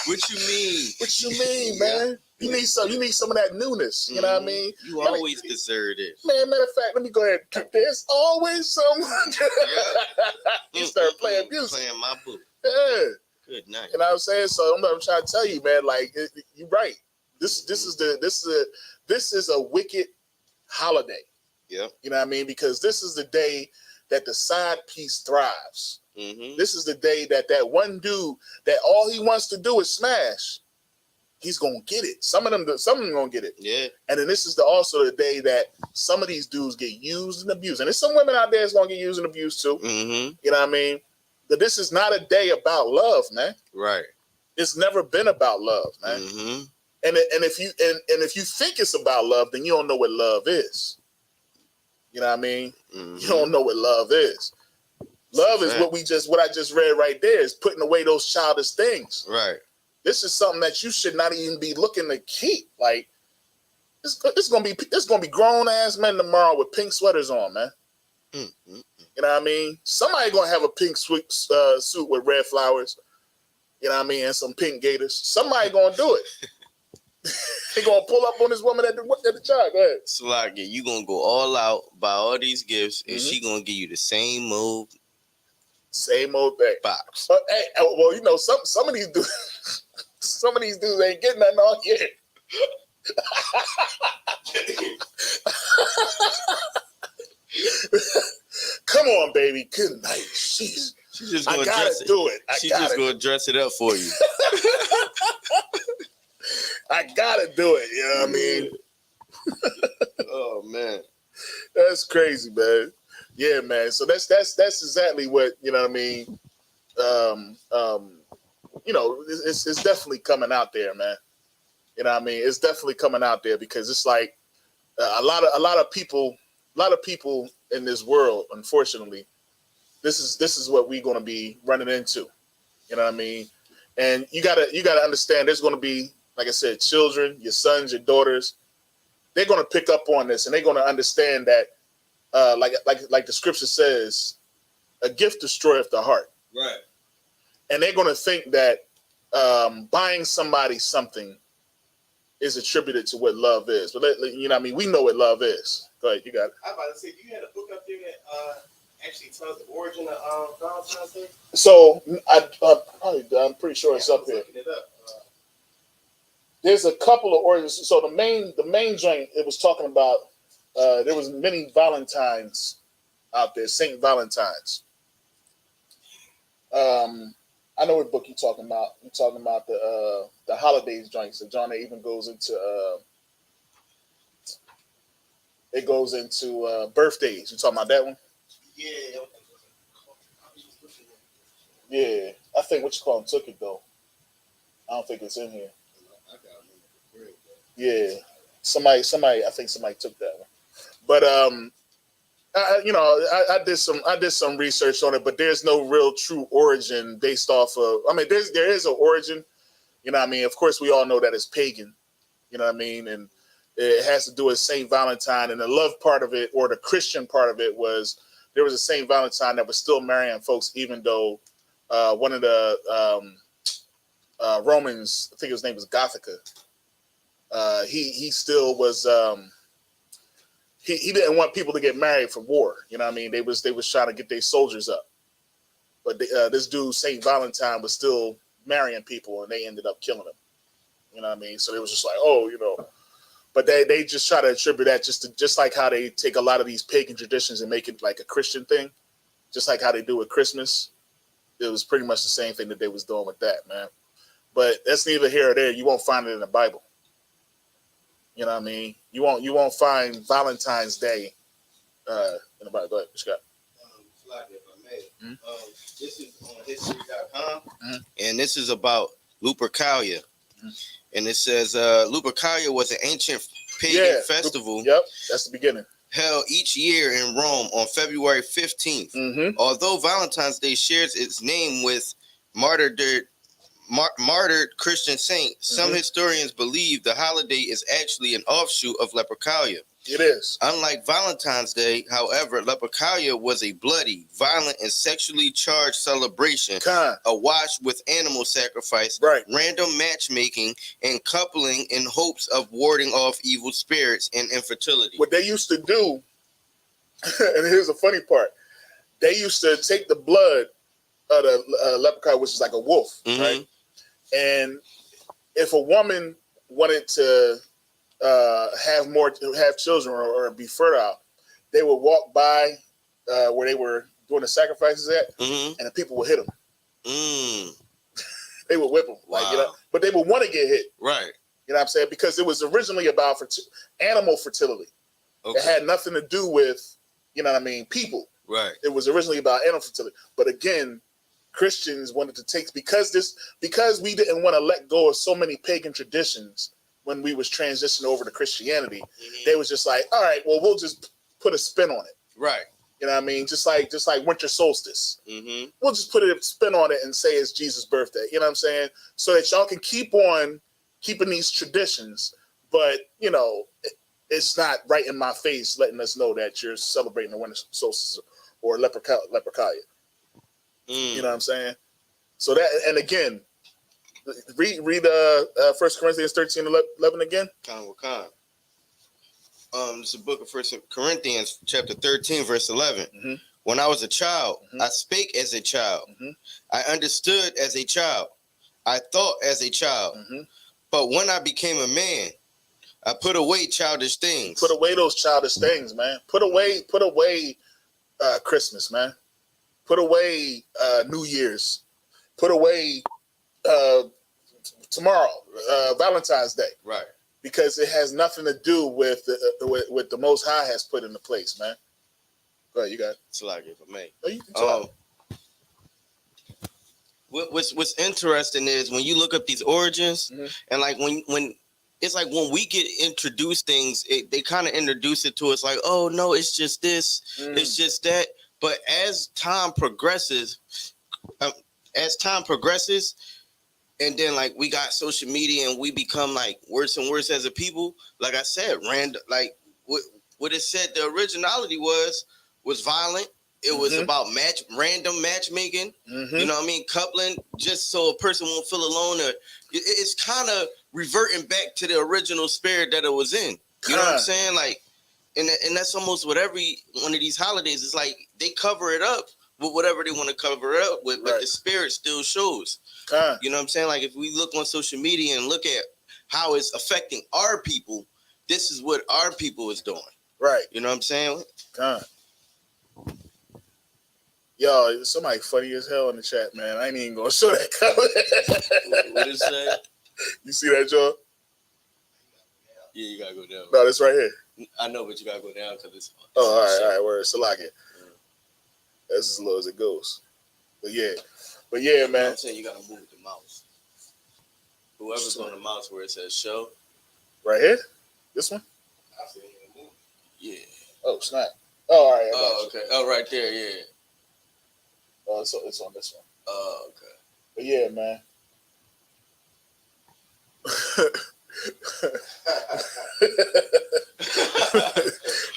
What you mean, man? You need some of that newness. You know what I mean? You always deserve it. Man, matter of fact, let me go ahead and kick this. Always someone. You start playing music. Playing my book. Yeah. Good night. You know what I'm saying? So I'm trying to tell you, man. Like you're right. This is a wicked holiday. Yeah. You know what I mean? Because this is the day that the side piece thrives. Mm-hmm. This is the day that one dude that all he wants to do is smash. He's gonna get it. Some of them gonna get it. Yeah. And then this is also the day that some of these dudes get used and abused. And there's some women out there that's gonna get used and abused too. Mm-hmm. You know what I mean? But this is not a day about love, man. Right. It's never been about love, man. Mm-hmm. And if you think it's about love, then you don't know what love is. You know what I mean? Mm-hmm. You don't know what love is. Love is what I just read right there, is putting away those childish things. Right. This is something that you should not even be looking to keep. Like it's gonna be grown ass men tomorrow with pink sweaters on, man. Mm-hmm. You know what I mean? Somebody gonna have a pink suit with red flowers. You know what I mean? And some pink gaiters. Somebody gonna do it. He gonna pull up on this woman at the job. Go ahead. Slagia, you gonna go all out, buy all these gifts, and she gonna give you the same move. Same old thing. Box. Hey, well, you know, some of these dudes, some of these dudes ain't getting nothing all year. Come on, baby. Good night. She's just gonna I gotta do it. She's just gonna dress it up for you. I gotta do it. You know what I mean? Oh man, that's crazy, man. Yeah, man. So that's exactly what, you know what I mean. You know, it's definitely coming out there, man. You know what I mean? It's definitely coming out there because it's like a lot of people in this world, unfortunately, this is what we're going to be running into. You know what I mean? And you gotta understand, there's going to be, like I said, children, your sons, your daughters. They're going to pick up on this, and they're going to understand that, like the scripture says, a gift destroyeth the heart. Right. And they're going to think that buying somebody something is attributed to what love is. But you know what I mean? We know what love is. Go ahead, you got it. I was about to say, do you have a book up there that actually tells the origin of Valentine's Day? So I'm pretty sure it's up here. There's a couple of origins. So the main joint it was talking about, there was many Valentines out there, Saint Valentines. I know what book you're talking about. You're talking about the holidays joints. The joint that even goes into birthdays. You talking about that one? Yeah. Yeah, I think what you call them took it though. I don't think it's in here. Yeah, somebody. I think somebody took that one. But I did some research on it, but there's no real true origin based off of. I mean, there is an origin. You know what I mean? Of course, we all know that it's pagan. You know what I mean? And it has to do with Saint Valentine, and the love part of it, or the Christian part of it, was there was a Saint Valentine that was still marrying folks, even though one of the Romans, I think his name was Gothica. He still was. He didn't want people to get married for war. You know what I mean? They was trying to get their soldiers up. But this dude, Saint Valentine, was still marrying people, and they ended up killing him. You know what I mean? So it was just like, oh, you know. But they just try to attribute that just like how they take a lot of these pagan traditions and make it like a Christian thing, just like how they do with Christmas. It was pretty much the same thing that they was doing with that, man. But that's neither here or there. You won't find it in the Bible. You know what I mean? You won't find Valentine's Day in the Bible. Go ahead, what you got? If I may. This is on history.com, and this is about Lupercalia. And it says Lupercalia was an ancient pagan festival. Yep, that's the beginning. Held each year in Rome on February 15th. Although Valentine's Day shares its name with martyred Christian saints, some historians believe the holiday is actually an offshoot of Lupercalia. It is. Unlike Valentine's Day, however, Lupercalia was a bloody, violent, and sexually charged celebration, awash with animal sacrifice, random matchmaking, and coupling in hopes of warding off evil spirits and infertility. What they used to do, and here's the funny part, they used to take the blood of the leprechaun, which is like a wolf, right? And if a woman wanted to have children or be fertile, they would walk by where they were doing the sacrifices at, and the people would hit them. They would whip them, like, you know, but they would want to get hit, right? You know what I'm saying? Because it was originally about animal fertility. It had nothing to do with, you know what I mean, people. Right. It was originally about animal fertility, but again, Christians wanted to take because we didn't want to let go of so many pagan traditions. When we was transitioning over to Christianity, they was just like, all right, well, we'll just put a spin on it. Right. You know what I mean? Just like winter solstice. We'll just put a spin on it and say it's Jesus' birthday. You know what I'm saying? So that y'all can keep on keeping these traditions, but, you know, it's not right in my face letting us know that you're celebrating the winter solstice or Lupercalia. You know what I'm saying? So that, and again, read 1 Corinthians 13:11 again. It's the book of 1 Corinthians chapter 13, verse 11. When I was a child, I spake as a child. I understood as a child. I thought as a child. But when I became a man, I put away childish things. Put away those childish things, man. Put away Christmas, man. Put away New Year's. Put away tomorrow, Valentine's Day. Right. Because it has nothing to do with the Most High has put into place, man. Go ahead, you got it. It's like it for me. No, you can talk. What's interesting is when you look up these origins, and like when it's like when we get introduced things, they kind of introduce it to us like, oh no, it's just this, it's just that. But as time progresses, and then like we got social media and we become like worse and worse as a people. Like I said, random, like what it said, the originality was violent. It was about random matchmaking. You know what I mean? Coupling just so a person won't feel alone. Or it's kind of reverting back to the original spirit that it was in. You know what I'm saying? Like, and that's almost what every one of these holidays is like. They cover it up with whatever they want to cover it up with, but the spirit still shows. You know what I'm saying? Like if we look on social media and look at how it's affecting our people, this is what our people is doing. Right. You know what I'm saying? Yo, somebody funny as hell in the chat, man. I ain't even gonna show that comment. What is that? You see that, Joe? Yeah, you gotta go down. No, this right here. I know, but you gotta go down because it's. Oh, all right. Where it's like it. That's as low as it goes. But yeah, man. I'm saying you gotta move the mouse. Whoever's on the mouse where it says show. Right here? This one? Yeah. Oh, snap. Oh, all right. Oh, okay. Oh, right there, yeah. Oh, it's on this one. Oh, okay. But yeah, man.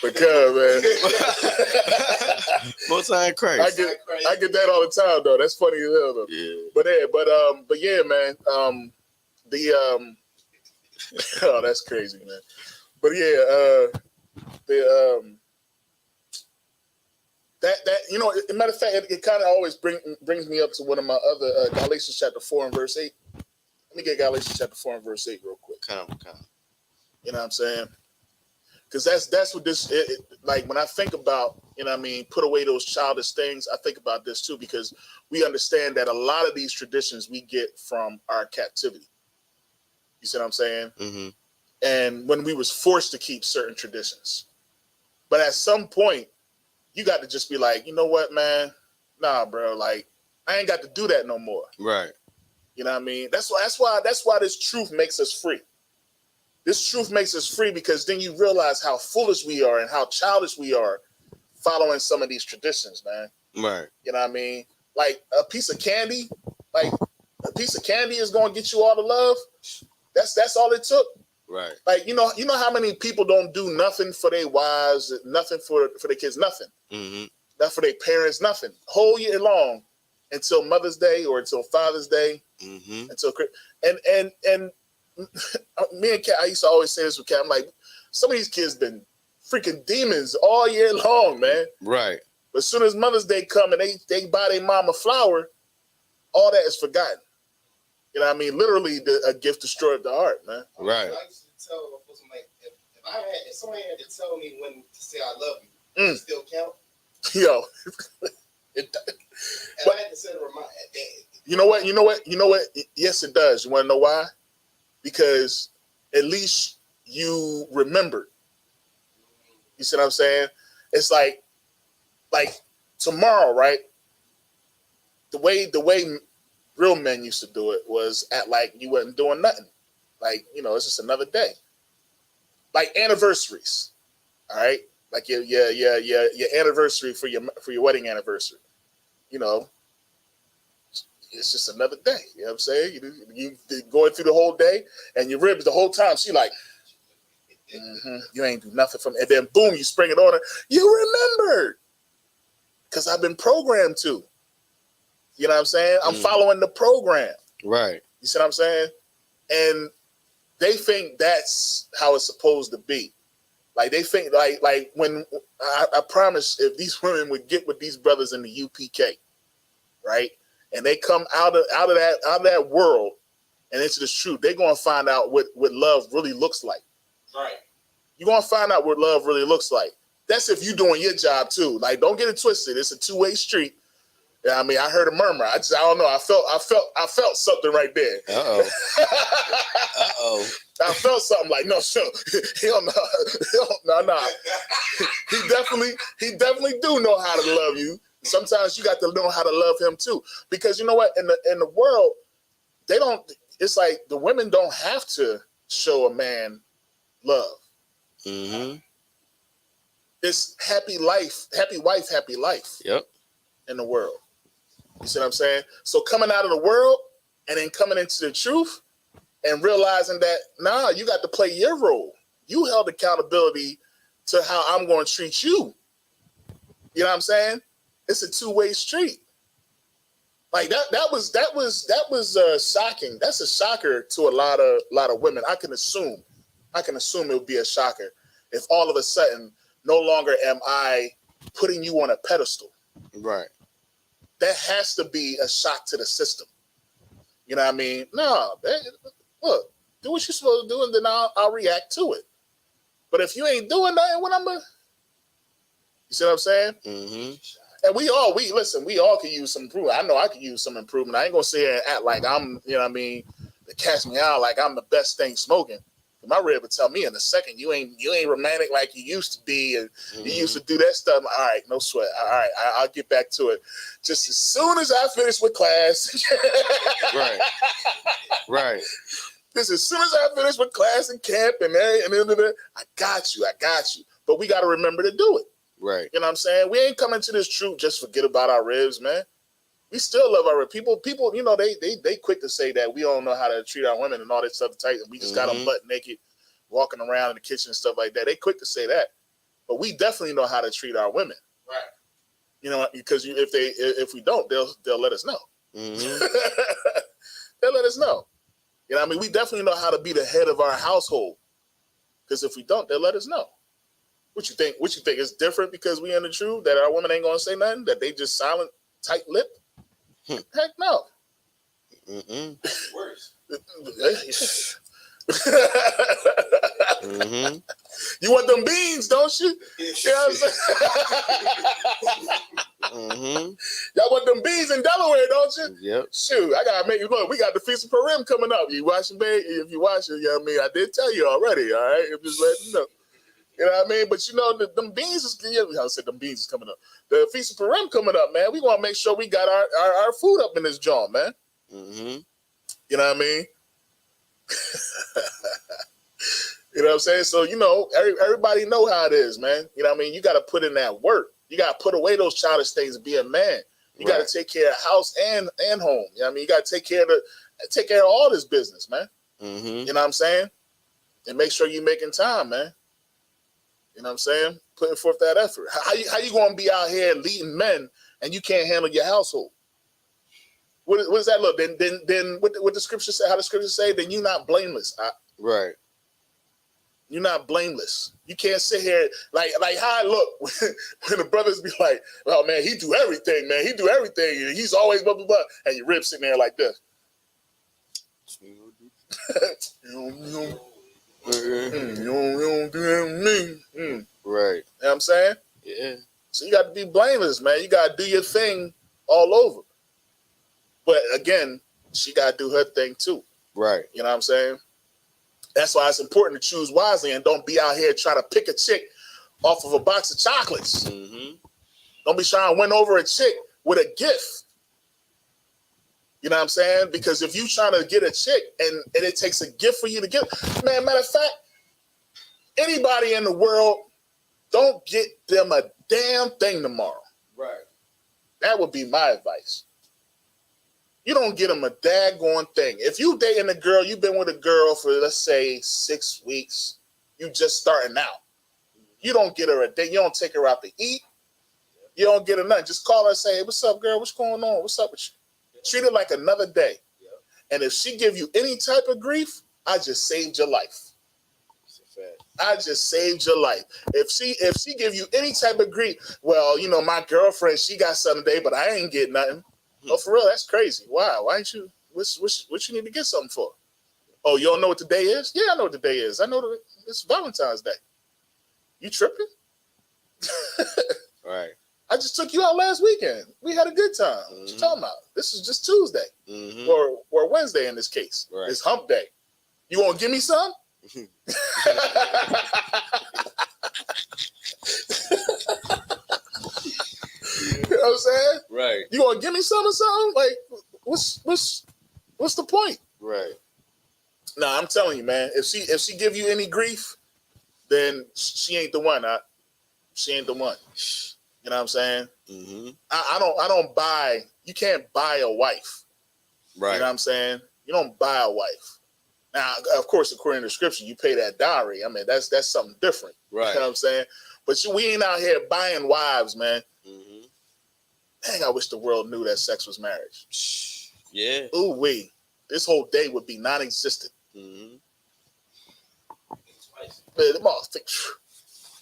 But man. Most time crazy. I get that all the time though. That's funny as hell though. Yeah. But yeah, man. Oh, that's crazy, man. But yeah, that you know, as a matter of fact, it kind of always brings me up to one of my other Galatians chapter 4 and verse 8. Let me get Galatians chapter 4 and verse 8 real quick. You know what I'm saying? Because that's what this like when I think about, you know what I mean, put away those childish things, I think about this too, because we understand that a lot of these traditions we get from our captivity. You see what I'm saying? And when we was forced to keep certain traditions. But at some point, you got to just be like, you know what, man? Nah, bro. Like, I ain't got to do that no more. Right. You know what I mean? That's why this truth makes us free. This truth makes us free because then you realize how foolish we are and how childish we are following some of these traditions, man. Right. You know what I mean? Like a piece of candy is going to get you all the love. That's all it took. Right. Like, you know how many people don't do nothing for their wives, nothing for their kids, nothing. Not for their parents, nothing. Whole year long until Mother's Day or until Father's Day. Until and me and Kat, I used to always say this with Kat. I'm like, some of these kids been freaking demons all year long, man. Right. But as soon as Mother's Day come and they buy their mom a flower, all that is forgotten. You know what I mean? Literally, a gift destroyed the heart, man. Right. I used to tell somebody, if somebody had to tell me when to say I love you, does it still count? Yo. And I had to set a reminder. You know what? Yes, it does. You want to know why? Because at least you remembered. You see what I'm saying? It's like tomorrow, right? The way real men used to do it was act like you wasn't doing nothing. Like, you know, it's just another day. Like anniversaries. All right? Like your anniversary for your wedding anniversary. You know, it's just another day. You know what I'm saying? You going through the whole day and your ribs the whole time. She like, you ain't do nothing from, and then boom, you spring it on her. You remembered. Because I've been programmed to. You know what I'm saying? I'm following the program. Right. You see what I'm saying? And they think that's how it's supposed to be. Like they think like when I promise if these women would get with these brothers in the UPK, right, and they come out of that world and into the truth, they're gonna find out what love really looks like. Right. You're gonna find out what love really looks like. That's if you're doing your job too. Like, don't get it twisted. It's a two-way street. Yeah, I mean, I heard a murmur. I don't know. I felt something right there. Uh-oh. Uh-oh. I felt something like, no, sure. Hell no. He definitely do know how to love you. Sometimes you got to know how to love him too. Because you know what? In the world, they don't, it's like the women don't have to show a man love. Mm-hmm. It's happy life, happy wife, happy life. Yep. In the world. You see what I'm saying? So coming out of the world and then coming into the truth and realizing that, nah, you got to play your role. You held accountability to how I'm going to treat you. You know what I'm saying? It's a two-way street. Like that was shocking. That's a shocker to a lot of women. I can assume it would be a shocker if all of a sudden no longer am I putting you on a pedestal. Right. That has to be a shock to the system. You know what I mean? No, look, do what you're supposed to do, and then I'll react to it. But if you ain't doing nothing, what I'm gonna, you see what I'm saying? Mm-hmm. And we all can use some improvement. I know I can use some improvement. I ain't gonna sit here and act like I'm, you know what I mean, to catch me out like I'm the best thing smoking. My rib would tell me in a second, you ain't romantic like you used to be, and you used to do that stuff. All right, no sweat. All right, I'll get back to it. Just as soon as I finish with class. Right. Right. Just as soon as I finish with class and camp and I got you. But we got to remember to do it. Right. You know what I'm saying? We ain't coming to this truth just forget about our ribs, man. We still love our ribs. People, you know, they quick to say that we don't know how to treat our women and all this stuff tight. We just got them butt naked, walking around in the kitchen and stuff like that. They quick to say that. But we definitely know how to treat our women. Right. You know, because if we don't, they'll let us know. Mm-hmm. They'll let us know. You know what I mean? We definitely know how to be the head of our household. Because if we don't, they'll let us know. What you think? What you think is different because we in the truth that our women ain't gonna say nothing? That they just silent, tight lip? Heck no. Mm-mm. Worse. Mm-hmm. You want them beans, don't you? You know what I'm saying? Mm-hmm. Y'all want them beans in Delaware, don't you? Yep. Shoot, I gotta make you look. We got the Feast of Purim coming up. You watching, babe? If you watching, you know what I mean? I did tell you already, all right? I'm just letting you know. You know what I mean? But you know, them beans is, I said them beans is coming up. The Feast of Purim coming up, man. We want to make sure we got our food up in this joint, man. Mm-hmm. You know what I mean? You know what I'm saying? So, you know, everybody know how it is, man. You know what I mean? You got to put in that work. You got to put away those childish things and be a man. You got to take care of house and home. You know what I mean? You got to take care of all this business, man. Mm-hmm. You know what I'm saying? And make sure you're making time, man. You know what I'm saying? Putting forth that effort. How you going to be out here leading men and you can't handle your household? What does that look? Then what the scripture say? How the scripture say? Then you're not blameless. Right. You're not blameless. You can't sit here like how I look when the brothers be like, "Oh man, he do everything, man. He do everything. And he's always blah blah blah," and your ribs sitting there like this. You don't do that with me. Right. You know what I'm saying? Yeah. So you got to be blameless, man. You got to do your thing all over. But again, she got to do her thing too. Right. You know what I'm saying? That's why it's important to choose wisely and don't be out here trying to pick a chick off of a box of chocolates. Mm-hmm. Don't be trying to win over a chick with a gift. You know what I'm saying? Because if you trying to get a chick and it takes a gift for you to get, man, matter of fact, anybody in the world, don't get them a damn thing tomorrow. Right. That would be my advice. You don't get them a daggone thing. If you dating a girl, you've been with a girl for, let's say, 6 weeks, you just starting out. You don't get her a date. You don't take her out to eat. You don't get her nothing. Just call her and say, hey, what's up, girl? What's going on? What's up with you? Treat her like another day. And if she give you any type of grief, I just saved your life. I just saved your life. If she give you any type of grief, well, you know, my girlfriend, she got something today, but I ain't get nothing. Oh, for real, that's crazy. Why? Why ain't you? What you need to get something for? Oh, you don't know what the day is? Yeah, I know what the day is. I know that it's Valentine's Day. You tripping? Right. I just took you out last weekend. We had a good time. What you talking about? This is just Tuesday or Wednesday in this case. Right. It's hump day. You want to give me some? You know what I'm saying? Right. You want to give me some or something? Like, what's the point? Right. Nah, I'm telling you, man. If she give you any grief, then she ain't the one. She ain't the one. You know what I'm saying? Mm-hmm. I don't buy. You can't buy a wife. Right. You know what I'm saying? You don't buy a wife. Now, of course, according to scripture, you pay that dowry. I mean, that's something different. Right. You know what I'm saying? But we ain't out here buying wives, man. Mm-hmm. Dang, I wish the world knew that sex was marriage. Yeah. Ooh, wee. This whole day would be non-existent. Mm-hmm.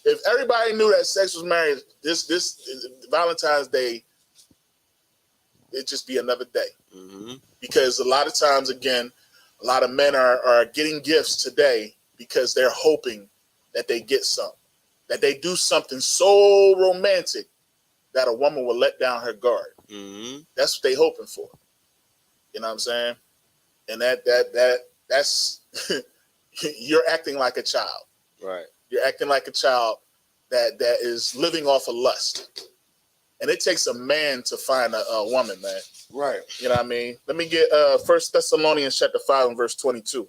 If everybody knew that sex was marriage, this Valentine's Day, it'd just be another day. Mm-hmm. Because a lot of times, again, a lot of men are getting gifts today because they're hoping that they get some, that they do something so romantic that a woman will let down her guard. Mm-hmm. That's what they hoping for. You know what I'm saying? And that's you're acting like a child. Right. You're acting like a child that is living off of lust. And it takes a man to find a woman, man. Right. You know what I mean? Let me get 1 Thessalonians chapter 5 and verse 22.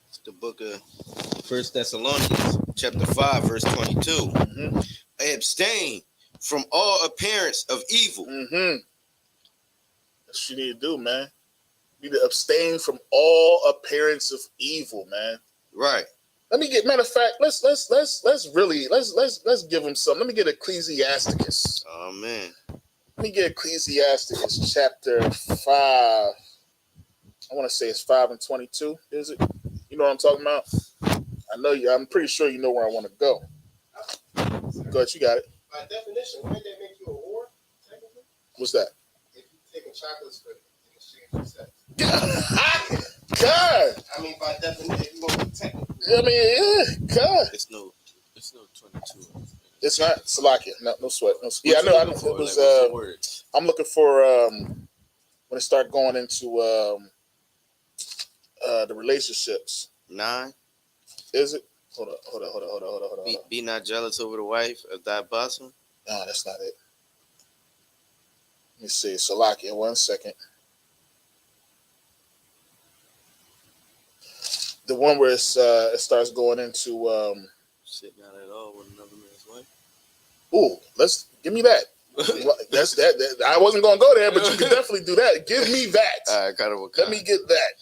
It's the book of 1 Thessalonians chapter 5 verse 22. Mm-hmm. Abstain from all appearance of evil. Mm-hmm. That's what you need to do, man. You need to abstain from all appearance of evil, man. Right. Let me get. Matter of fact, let's give him some. Let me get Ecclesiasticus. Oh man. Let me get Ecclesiasticus chapter 5. I want to say it's 5 and 22. Is it? You know what I'm talking about? I know you. I'm pretty sure you know where I want to go. Go ahead, you got it. By definition, wouldn't that make you a whore? Technically. What's that? If you're taking chocolates for in exchange for sex. God. I mean, by definition, you want to be technical. I mean, yeah, God. It's no 22. It's not Salakia. No sweat. No, yeah, I know. It was. I'm looking for when it start going into the relationships. 9. Is it? Hold on. Be not jealous over the wife of thy bosom. No, that's not it. Let me see. Salakia. 1 second. The one where it starts going into sitting down at all with another man's wife. Ooh, let's give me that. That's that. I wasn't gonna go there, but you can definitely do that. Give me that. All right, let me get that.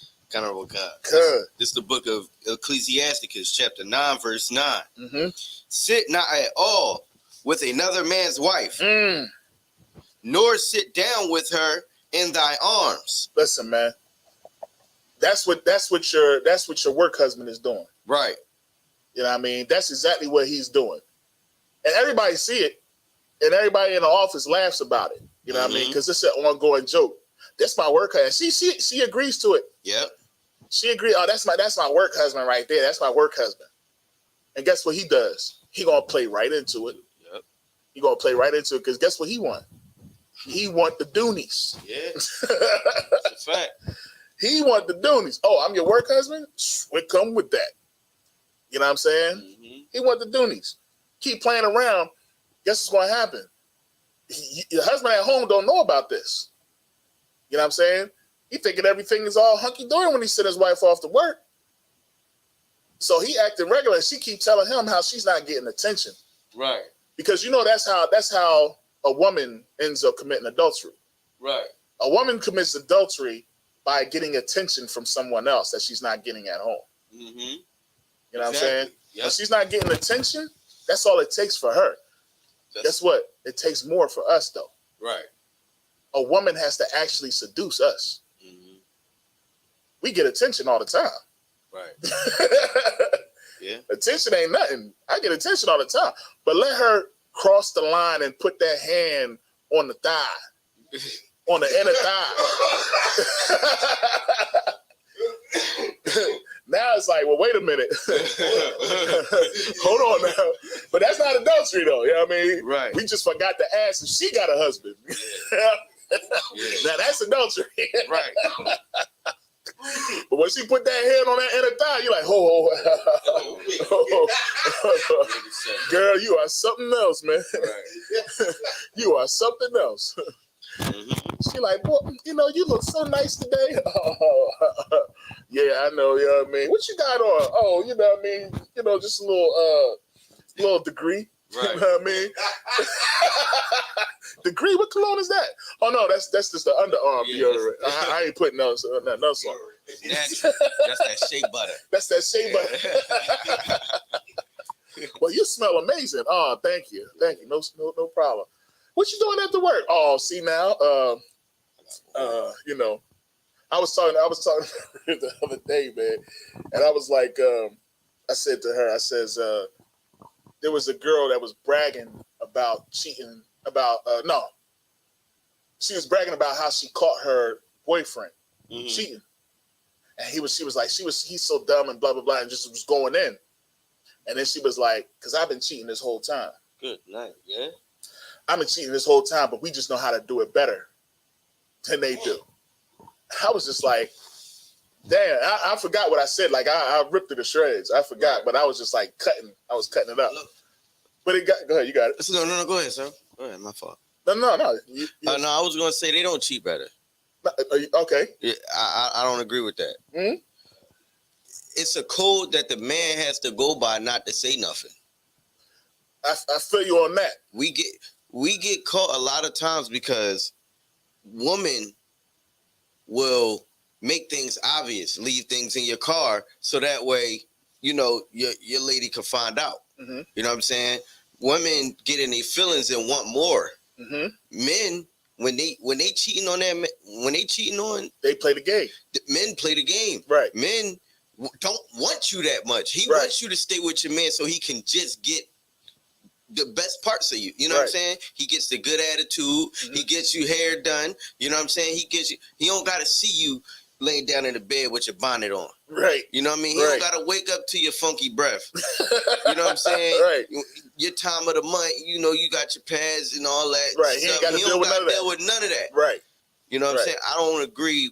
This is the book of Ecclesiasticus, chapter 9, verse 9. Mm-hmm. Sit not at all with another man's wife, nor sit down with her in thy arms. Listen, man. That's what your work husband is doing. Right. You know what I mean? That's exactly what he's doing. And everybody see it. And everybody in the office laughs about it. You know what I mean? Because it's an ongoing joke. That's my work husband. She agrees to it. Yep. She agrees. Oh, that's my work husband right there. That's my work husband. And guess what he does? He gonna play right into it. Yep. He gonna play right into it because guess what he want? He want the doonies. Yeah. That's a fact. He want the doonies. Oh, I'm your work husband? We come with that. You know what I'm saying? Mm-hmm. He want the doonies. Keep playing around. Guess what's going to happen? Your husband at home don't know about this. You know what I'm saying? He thinking everything is all hunky-dory when he sent his wife off to work. So he acting regular. She keep telling him how she's not getting attention. Right. Because you know that's how a woman ends up committing adultery. Right. A woman commits adultery by getting attention from someone else that she's not getting at home. Mm-hmm. You know what I'm saying? Yep. If she's not getting attention, that's all it takes for her. Guess what? It takes more for us, though. Right. a woman has to actually seduce us. We get attention all the time. Right. Yeah. Attention ain't nothing. I get attention all the time. But let her cross the line and put that hand on the thigh, on the inner thigh. Now it's like, well, wait a minute. Hold on now. But that's not adultery, though. You know what I mean? Right. We just forgot to ask if she got a husband. Now that's adultery. Right. But when she put that hand on that inner thigh, you're like, girl, you are something else, man. Right. You are something else. She like, boy, you know, you look so nice today. Yeah, I know, you know what I mean? What you got on? Oh, you know what I mean? You know, just a little degree. Right. You know what I mean? Degree? What cologne is that? Oh no, that's just the underarm deodorant. I ain't putting nothing on. That's that shea butter. That's that shea butter. Well, you smell amazing. Oh, thank you. No problem. What you doing after work? Oh, see now, you know, I was talking the other day, man, and I was like, I said to her, I says, there was a girl that was bragging about cheating she was bragging about how she caught her boyfriend cheating, and he's so dumb and blah blah blah, and just was going in, and then she was like, because I've been cheating this whole time. Good night, yeah. I've been cheating this whole time, but we just know how to do it better than they do. I was just like, damn, I forgot what I said. Like I ripped it to shreds. I forgot, but I was just like I was cutting it up. But go ahead, you got it. No, go ahead, sir. Go ahead, my fault. No. No, I was gonna say they don't cheat better. Okay. Yeah, I don't agree with that. Mm-hmm. It's a code that the man has to go by not to say nothing. I feel you on that. We get caught a lot of times because women will make things obvious, leave things in your car, so that way, you know, your lady can find out. Mm-hmm. You know what I'm saying? Women get in their feelings and want more. Mm-hmm. Men, when they cheating on they play the game. Men play the game. Right. Men don't want you that much. He wants you to stay with your man so he can just get the best parts of you. You know what I'm saying? He gets the good attitude. Mm-hmm. He gets you hair done. You know what I'm saying? He don't got to see you laying down in the bed with your bonnet on. Right. You know what I mean? He don't got to wake up to your funky breath. You know what I'm saying? Right. Your time of the month, you know, you got your pads and all that. Right. He ain't got to deal with none of that. Right. You know what I'm saying? I don't agree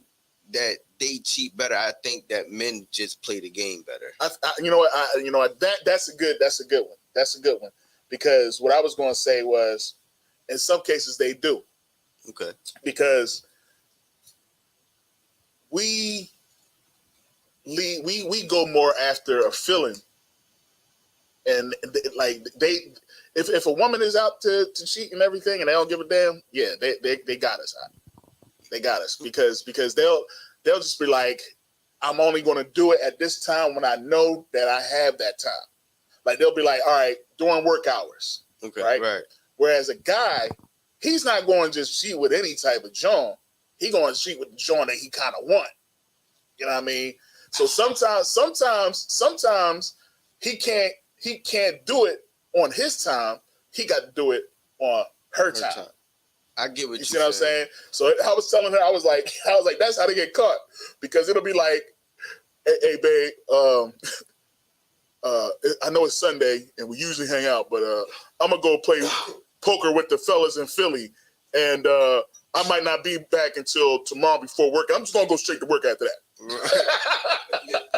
that they cheat better. I think that men just play the game better. You know what? That's a good one. That's a good one. Because what I was going to say was, in some cases they do. Okay. Because we go more after a feeling, and like if a woman is out to cheat and everything, and they don't give a damn, yeah, they got us out. They got us because they'll just be like, I'm only going to do it at this time when I know that I have that time. Like they'll be like, all right, during work hours. Okay. Right. Whereas a guy, he's not going to just cheat with any type of John. He going to cheat with the John that he kind of want. You know what I mean? So sometimes he can't do it on his time. He got to do it on her time. I get what you see what I'm saying? So I was telling her, I was like, that's how they get caught, because it'll be like, hey babe, I know it's Sunday and we usually hang out, but I'm gonna go play poker with the fellas in Philly, and I might not be back until tomorrow before work. I'm just gonna go straight to work after that.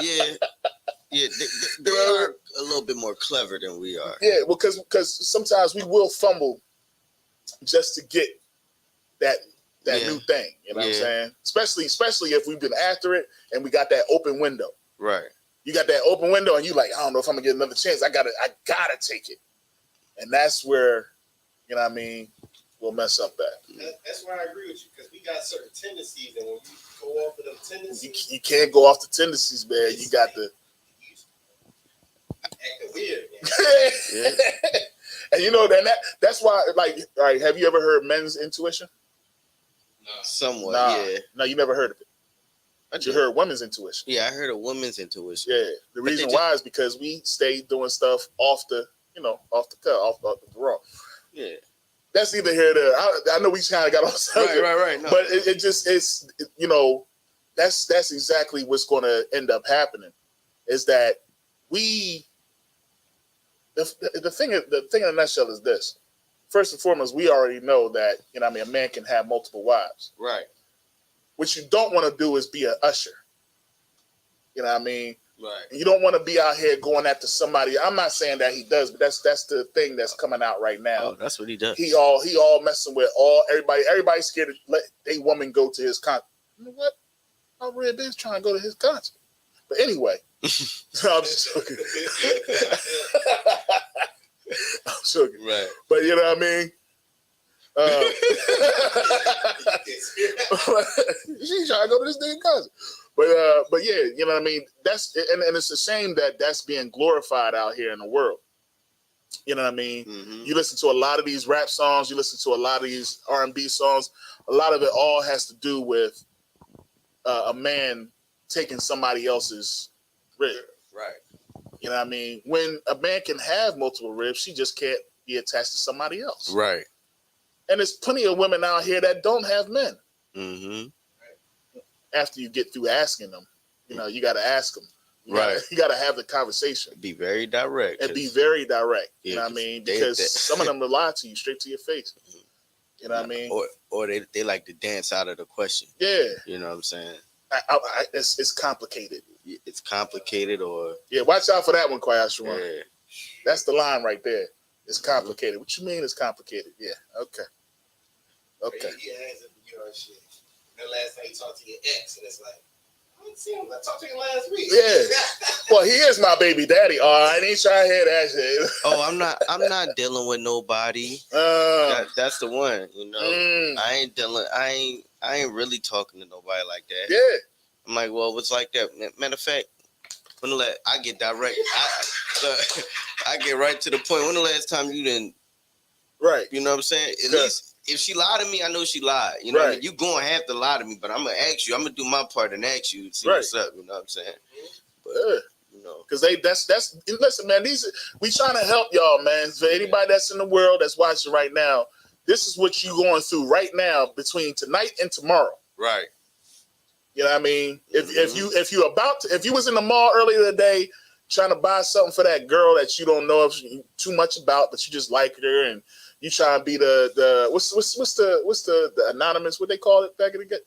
Yeah, they are a little bit more clever than we are. Yeah, well, because sometimes we will fumble just to get that new thing. You know what I'm saying? Especially if we've been after it and we got that open window. Right. You got that open window, and you like, I don't know if I'm gonna get another chance. I gotta take it, and that's where, you know what I mean, we'll mess up that. That's where I agree with you, because we got certain tendencies, and when you go off of them tendencies, you can't go off the tendencies, man. You got to acting weird. Yeah. And you know that's why, like, all right, have you ever heard men's intuition? Somewhat, Nah, yeah. No, you never heard of it. But you heard women's intuition. Yeah, I heard a woman's intuition. Yeah, the reason why is because we stay doing stuff off the cut, off the raw. Yeah. That's either here or there. I know we kind of got off subject. Right. No. But it's that's exactly what's going to end up happening. Is that the thing in a nutshell is this. First and foremost, we already know that a man can have multiple wives. Right. What you don't want to do is be an usher. You know what I mean? Right. You don't want to be out here going after somebody. I'm not saying that he does, but that's the thing that's coming out right now. Oh, that's what he does. He all messing with everybody. Everybody's scared to let a woman go to his concert. You know what? I read this trying to go to his concert. But anyway, I'm just joking. I'm joking. Right. But you know what I mean? She's trying to go to this damn concert. But yeah, you know what I mean? That's and it's a shame that that's being glorified out here in the world. You know what I mean? Mm-hmm. You listen to a lot of these rap songs, you listen to a lot of these R&B songs. A lot of it all has to do with a man taking somebody else's rib. Right. You know what I mean? When a man can have multiple ribs, she just can't be attached to somebody else. Right. And there's plenty of women out here that don't have men. Mm-hmm. After you get through asking them, you got to ask them. You got to have the conversation. Be very direct. And be very direct. Yeah, you know what I mean? Because some of them will lie to you straight to your face. You know what I mean? Or they like to dance out of the question. Yeah. You know what I'm saying? It's complicated. It's complicated or... Yeah, watch out for that one, Kwaya Sharon. Yeah. That's the line right there. It's complicated. What you mean it's complicated? Yeah, okay. Okay. Shit. The last time you talked to your ex, and it's like, I didn't see him. I talked to him last week. Yeah. Well, he is my baby daddy. All right, ain't trying to hear that shit. Oh, I'm not dealing with nobody. That's the one. I ain't really talking to nobody like that. Yeah. I'm like, well, it's like that. Matter of fact, I get direct. I get right to the point. When the last time you didn't? Right. You know what I'm saying? At least. If she lied to me, I know she lied. You know what I mean? You gonna have to lie to me, but I'm gonna ask you. I'm gonna do my part and ask you to see what's up. You know what I'm saying? But because that's listen, man. We trying to help y'all, man. For anybody that's in the world that's watching right now, this is what you going through right now between tonight and tomorrow. Right. You know what I mean? If you was in the mall earlier today trying to buy something for that girl that you don't know too much about, but you just like her and you try to be the what's the anonymous, what they call it back in the day?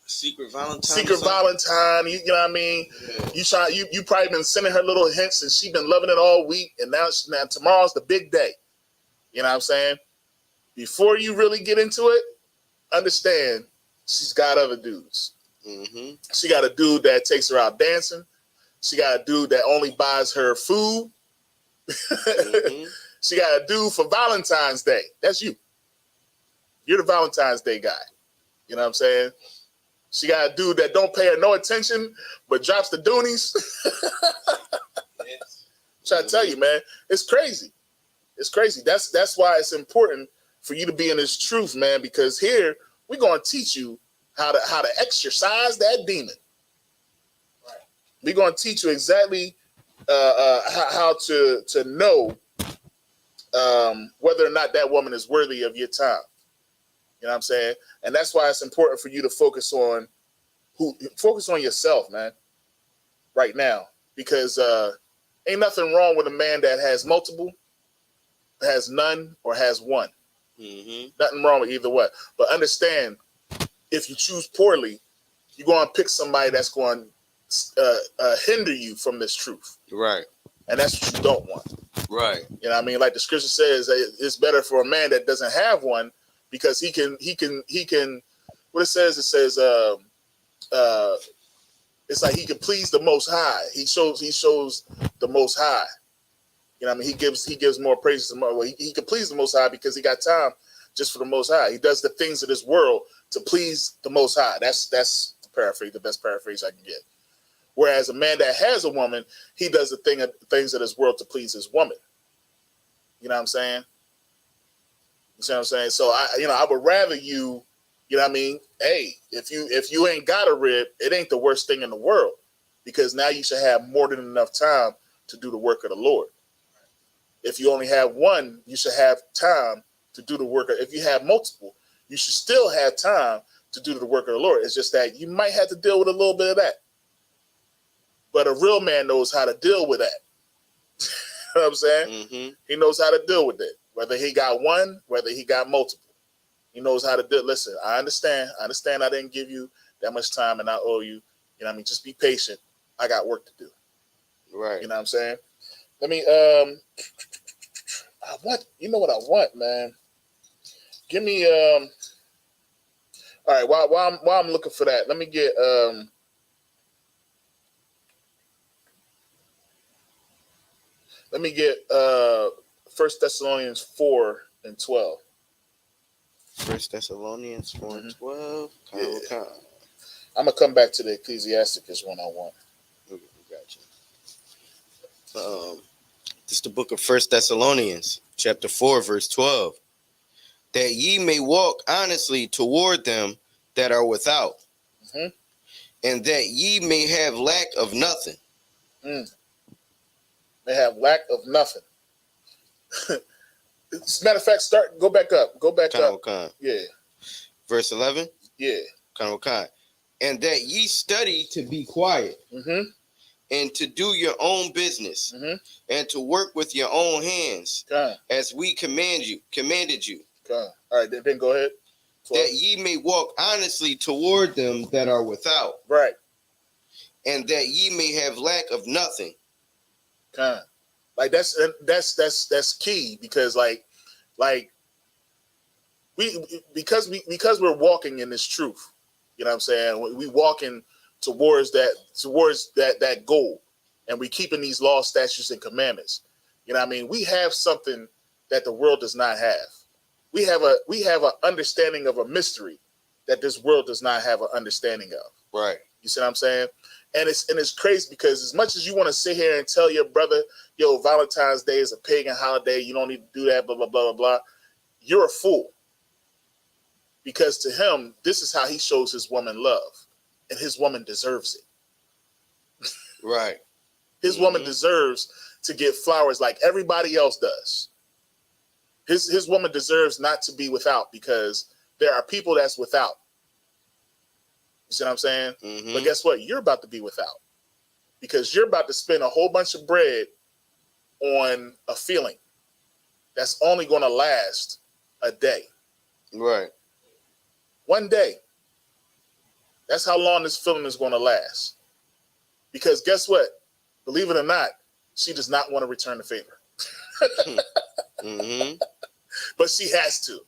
Secret Valentine. Secret Valentine, you know what I mean? Yeah. You probably been sending her little hints and she been loving it all week, and now tomorrow's the big day. You know what I'm saying? Before you really get into it, understand she's got other dudes. Mm-hmm. She got a dude that takes her out dancing. She got a dude that only buys her food. Mm-hmm. She got a dude for Valentine's Day. That's you. You're the Valentine's Day guy. You know what I'm saying? She got a dude that don't pay her no attention, but drops the doonies. Trying to tell you, man, it's crazy. It's crazy. That's why it's important for you to be in this truth, man, because here we're gonna teach you how to exercise that demon. Right. We're gonna teach you exactly how to know whether or not that woman is worthy of your time. You know what I'm saying? And that's why it's important for you to focus on yourself, man, right now. Because ain't nothing wrong with a man that has multiple, has none, or has one. Mm-hmm. Nothing wrong with either way. But understand, if you choose poorly, you're going to pick somebody that's going hinder you from this truth. Right. And that's what you don't want. Right. You know what I mean? Like the scripture says, it's better for a man that doesn't have one because he can what it says it's like he can please the Most High. He shows the Most High. You know what I mean? He gives more praises to more. Well, he can please the Most High because he got time just for the Most High. He does the things of this world to please the Most High. That's the best paraphrase I can get. Whereas a man that has a woman, he does the things of this world to please his woman. You know what I'm saying? You see what I'm saying? So I would rather you, you know what I mean? Hey, if you ain't got a rib, it ain't the worst thing in the world, because now you should have more than enough time to do the work of the Lord. If you only have one, you should have time to do the work. If you have multiple, you should still have time to do the work of the Lord. It's just that you might have to deal with a little bit of that. But a real man knows how to deal with that. You know what I'm saying? Mm-hmm. He knows how to deal with it. Whether he got one, whether he got multiple. He knows how to do it. Listen, I understand. I didn't give you that much time and I owe you. You know what I mean? Just be patient. I got work to do. Right. You know what I'm saying? Let me you know what I want, man. Give me all right, while I'm looking for that, let me get let me get 1 Thessalonians 4:12. 1 Thessalonians 4:12. Yeah. I'm gonna come back to the Ecclesiasticus one I want. Gotcha. This is the book of 1 Thessalonians, chapter 4, verse 12. That ye may walk honestly toward them that are without, and that ye may have lack of nothing. They have lack of nothing. As a matter of fact, go back up. Yeah. Verse 11. Yeah. And that ye study to be quiet, and to do your own business, and to work with your own hands, as we commanded you. All right, then go ahead. 12. That ye may walk honestly toward them that are without, right, and that ye may have lack of nothing. Like that's key, because because we're walking in this truth. You know what I'm saying? We walking towards that goal, and we keeping these laws, statutes, and commandments. You know what I mean? We have something that the world does not have. We have an understanding of a mystery that this world does not have an understanding of. Right. You see what I'm saying? And it's crazy, because as much as you want to sit here and tell your brother, yo, Valentine's Day is a pagan holiday, you don't need to do that, blah, blah, blah, blah, blah, you're a fool. Because to him, this is how he shows his woman love. And his woman deserves it. Right. His woman deserves to get flowers like everybody else does. His woman deserves not to be without, because there are people that's without. You see what I'm saying? But guess what? You're about to be without, because you're about to spend a whole bunch of bread on a feeling that's only going to last a day. Right. One day. That's how long this feeling is going to last. Because guess what? Believe it or not, she does not want to return the favor. But she has to.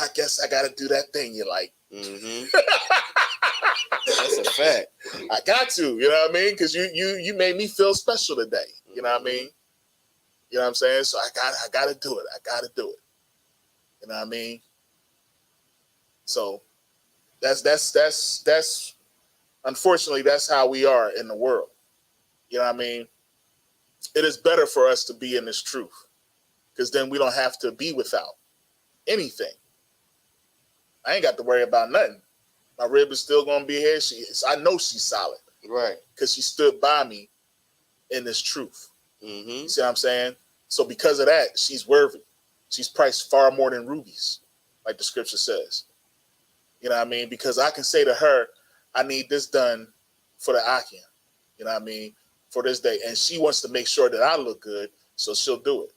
I guess I got to do that thing you like. That's a fact. I got to, you know what I mean? Because you made me feel special today. You know what I mean? You know what I'm saying? So I got to do it. I got to do it. You know what I mean? So that's unfortunately, that's how we are in the world. You know what I mean? It is better for us to be in this truth, because then we don't have to be without anything. I ain't got to worry about nothing. My rib is still going to be here. I know she's solid. Right. Because she stood by me in this truth. You see what I'm saying? So because of that, she's worthy. She's priced far more than rubies, like the scripture says. You know what I mean? Because I can say to her, I need this done for the Akim. You know what I mean? For this day. And she wants to make sure that I look good, so she'll do it.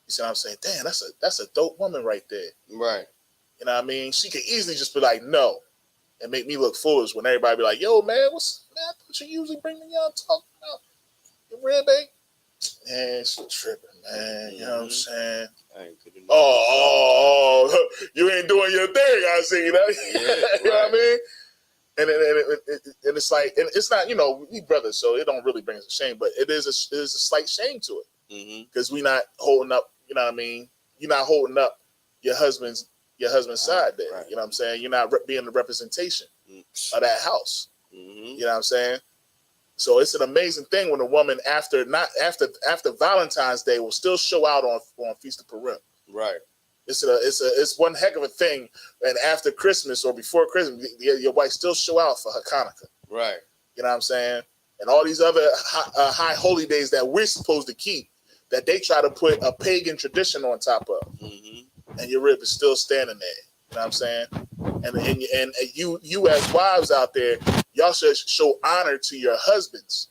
You see what I'm saying? Damn, that's a dope woman right there. Right. You know what I mean? She could easily just be like, no, and make me look foolish when everybody be like, yo, man, I thought you usually bring me young talking about your rib, eh? Man, she tripping, man. You know what I'm saying? Oh, you ain't doing your thing, I see that. Yeah, you know what I mean? And it's like, and it's not, we brothers, so it don't really bring us a shame, but it is a slight shame to it, because we not holding up. You know what I mean? You're not holding up your husband's side there. Right. You know what I'm saying? You're not being the representation of that house. You know what I'm saying? So it's an amazing thing when a woman after Valentine's Day will still show out on Feast of Purim. Right. It's one heck of a thing. And after Christmas or before Christmas, your wife still show out for her Hanukkah. Right. You know what I'm saying? And all these other high holy days that we're supposed to keep, that they try to put a pagan tradition on top of. Mm-hmm. And your rib is still standing there. You know what I'm saying? And you as wives out there, y'all should show honor to your husbands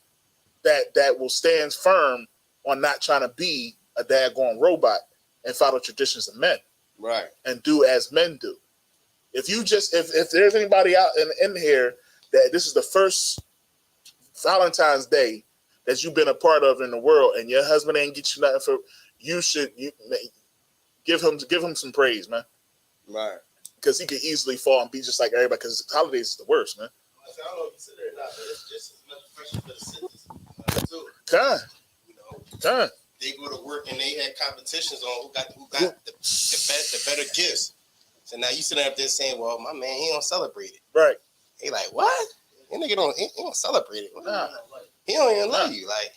that will stand firm on not trying to be a daggone robot and follow traditions of men. Right. And do as men do. If there's anybody out in here that this is the first Valentine's Day that you've been a part of in the world and your husband ain't get you nothing for, you give him some praise, man. Right. Because he could easily fall and be just like everybody, because holidays is the worst, man. I don't know if you consider it or not, but it's just as much pressure for the citizens too. You know, they go to work and they had competitions on who got the better gifts. So now you sitting up there saying, "Well, my man, he don't celebrate it." Right. He like, what? That nigga he don't celebrate it. Nah. He don't even love you, like.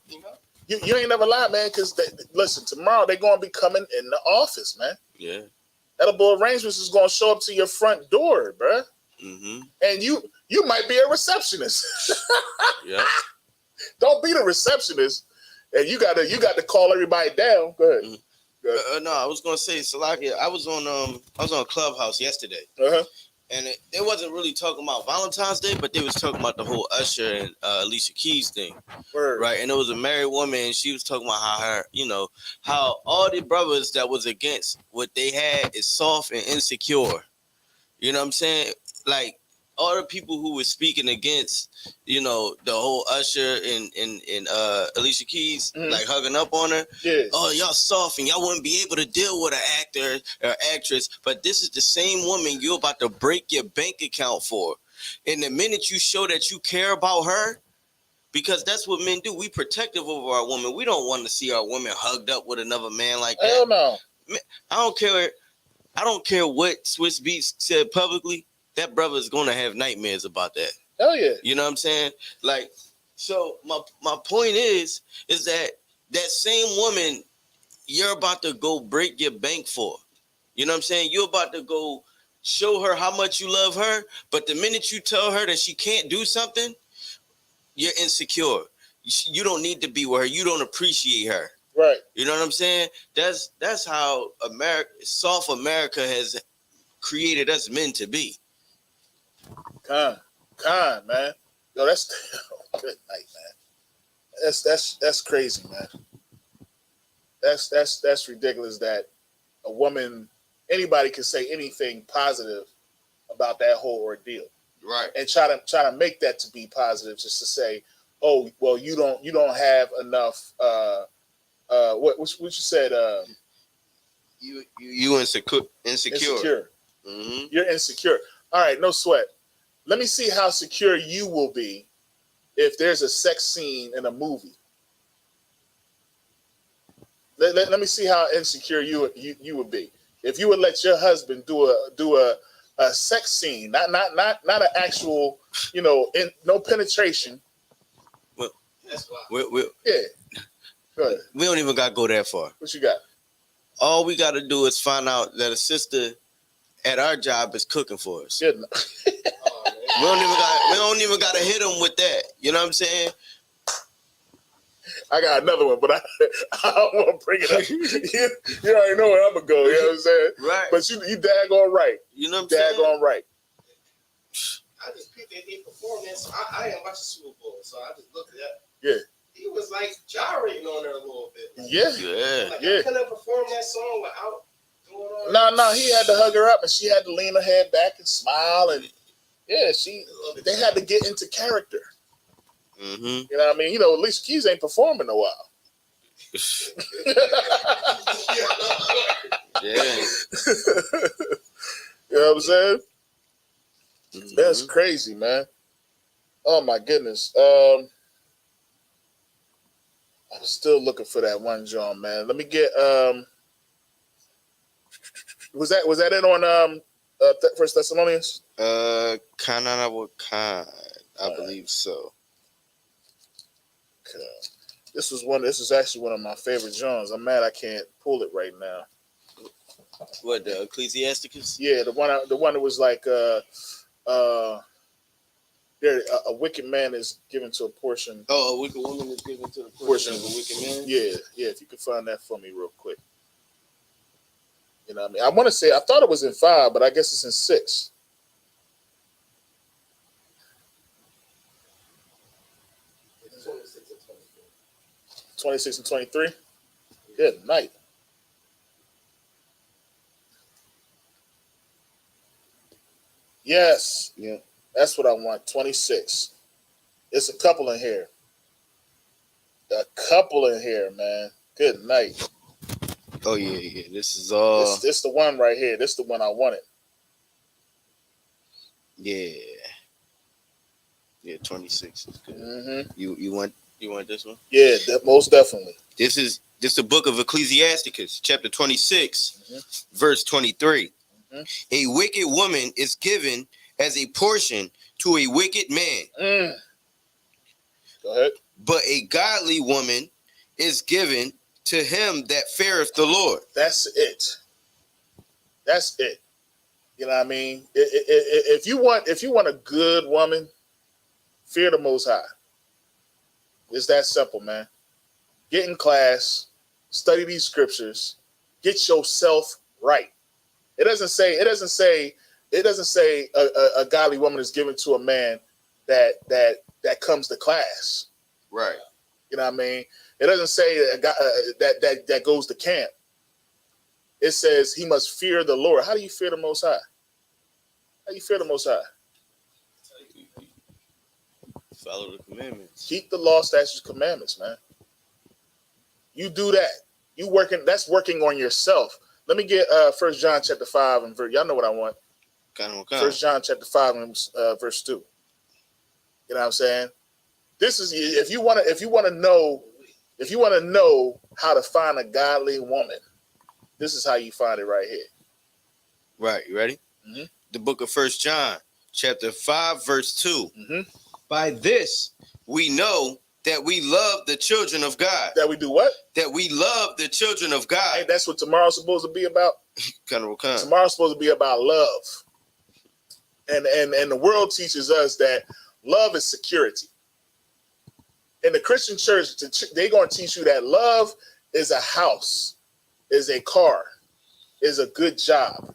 You know. You ain't never lied, man. Because listen, tomorrow they gonna be coming in the office, man. Yeah. Edible arrangements is gonna show up to your front door, bruh. Mm-hmm. And you might be a receptionist. Yeah. Don't be the receptionist, and you got to call everybody down. Go ahead. Mm-hmm. No, I was gonna say, Salakia, I was on Clubhouse yesterday, and they wasn't really talking about Valentine's Day, but they was talking about the whole Usher and Alicia Keys thing. Word. Right? And it was a married woman, and she was talking about how all the brothers that was against what they had is soft and insecure. You know what I'm saying? Like, all the people who were speaking against, the whole Usher and Alicia Keys, like hugging up on her. Yeah. Oh, y'all soft and y'all wouldn't be able to deal with an actor or actress. But this is the same woman you're about to break your bank account for. And the minute you show that you care about her, because that's what men do. We protective over our women. We don't want to see our women hugged up with another man like that. Hell no. I don't care what Swiss Beats said publicly. That brother is going to have nightmares about that. Hell yeah. You know what I'm saying? Like, so my point is that same woman you're about to go break your bank for. You know what I'm saying? You're about to go show her how much you love her, but the minute you tell her that she can't do something, you're insecure. You don't need to be with her. You don't appreciate her. Right. You know what I'm saying? That's how soft America has created us men to be. Con, man. Yo, that's good night, man. That's crazy, man. That's ridiculous that a woman, anybody can say anything positive about that whole ordeal. Right. And try to make that to be positive, just to say, oh, well, you don't have enough what you said, you insecure. Mm-hmm. You're insecure. All right, no sweat. Let me see how secure you will be if there's a sex scene in a movie. Let me see how insecure you would be if you would let your husband do a sex scene, not an actual, no penetration. Well, that's why. Yeah. Go ahead. We don't even got to go that far. What you got? All we got to do is find out that a sister at our job is cooking for us. Good. We don't even got to hit them with that. You know what I'm saying? I got another one, but I don't want to bring it up. you already know where I'm gonna go. You know what I'm saying? Right. But you daggone right. You know what I'm saying? Daggone right. I just picked that they performed that. So I didn't watch the Super Bowl, so I just looked at that. Yeah. He was like gyrating on there a little bit. Like, yeah. I couldn't perform that song without going on. No, he had to hug her up, and she had to lean her head back and smile, and they had to get into character. Mm-hmm. You know what I mean? Alicia Keys ain't performed in a while. Yeah. You know what I'm saying? Mm-hmm. That's crazy, man. Oh my goodness. I'm still looking for that one, John, man. Let me get was that it on First Thessalonians? Kanana Wakan, I believe so. Okay. This is actually one of my favorite genres. I'm mad I can't pull it right now. What, the Ecclesiasticus? Yeah, the one that was like a wicked man is given to a portion. Oh, a wicked woman is given to the portion of a wicked man? Yeah, if you could find that for me real quick. You know what I mean? I want to say, I thought it was in 5, but I guess it's in 6. It's 26 and 24. 26 and 23? Good night. Yes. Yeah. That's what I want. 26. It's a couple in here. Man. Good night. Oh, yeah. This is all. This the one right here. This the one I wanted. Yeah. Yeah, 26 is good. Mm-hmm. You want this one? Yeah, most definitely. This is the book of Ecclesiasticus, chapter 26, verse 23. A wicked woman is given as a portion to a wicked man. Go ahead. But a godly woman is given to him that feareth the Lord. That's it. You know what I mean? If you want a good woman, fear the Most High. It's that simple, man. Get in class, study these scriptures, get yourself right. It doesn't say a godly woman is given to a man that comes to class. Right. You know what I mean? It doesn't say that goes to camp. It says he must fear the Lord. How do you fear the Most High? How do you fear the Most High? Follow the commandments. Keep the law, statutes, commandments, man. You do that. That's working on yourself. Let me get 1 John chapter 5 and verse. Y'all know what I want. 1 John chapter 5 and verse 2. You know what I'm saying? This is if you want to know how to find a godly woman, this is how you find it right here. Right, you ready? Mm-hmm. The book of 1 John, chapter 5, verse 2. Mm-hmm. By this we know that we love the children of God. That we do what? That we love the children of God. Hey, that's what tomorrow's supposed to be about. Tomorrow's supposed to be about love. And the world teaches us that love is security. In the Christian church, they're going to teach you that love is a house, is a car, is a good job.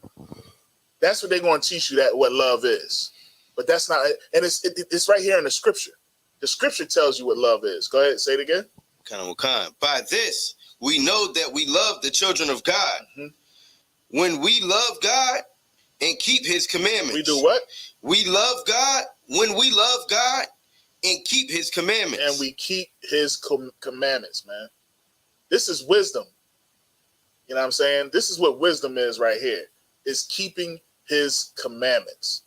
That's what they're going to teach you, that what love is. But that's not, and it's right here in the scripture. The scripture tells you what love is. Go ahead, say it again. By this, we know that we love the children of God. Mm-hmm. When we love God and keep his commandments. We do what? We love God when we love God and keep his commandments. And we keep his commandments, man. This is wisdom. You know what I'm saying? This is what wisdom is right here. Is keeping his commandments.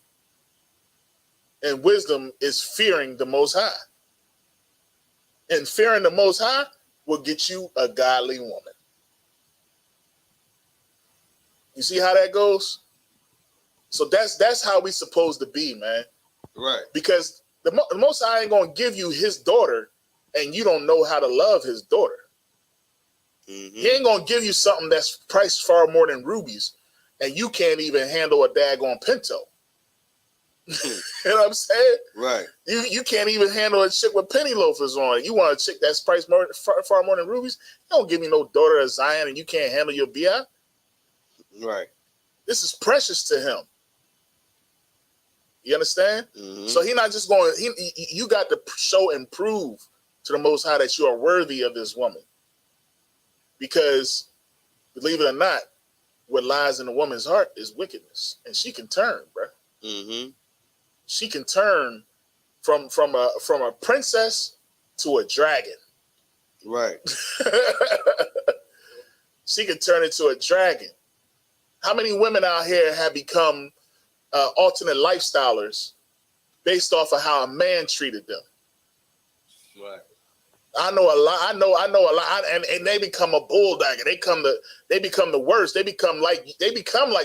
And wisdom is fearing the Most High. And fearing the Most High will get you a godly woman. You see how that goes? So that's how we supposed to be, man. Right. Because the Most High ain't going to give you his daughter and you don't know how to love his daughter. Mm-hmm. He ain't going to give you something that's priced far more than rubies and you can't even handle a daggone Pinto. You know what I'm saying? Right. You can't even handle a chick with penny loafers on. You want a chick that's priced far more than rubies? You don't give me no daughter of Zion and you can't handle your BI. Right. This is precious to him. You understand? Mm-hmm. So he not just going. You got to show and prove to the Most High that you are worthy of this woman. Because, believe it or not, what lies in a woman's heart is wickedness, and she can turn, bro. Mm-hmm. She can turn from a princess to a dragon. Right. She can turn into a dragon. How many women out here have become alternate lifestylers based off of how a man treated them? Right. I know a lot. I know a lot, and they become a bulldagger. They become the worst. They become like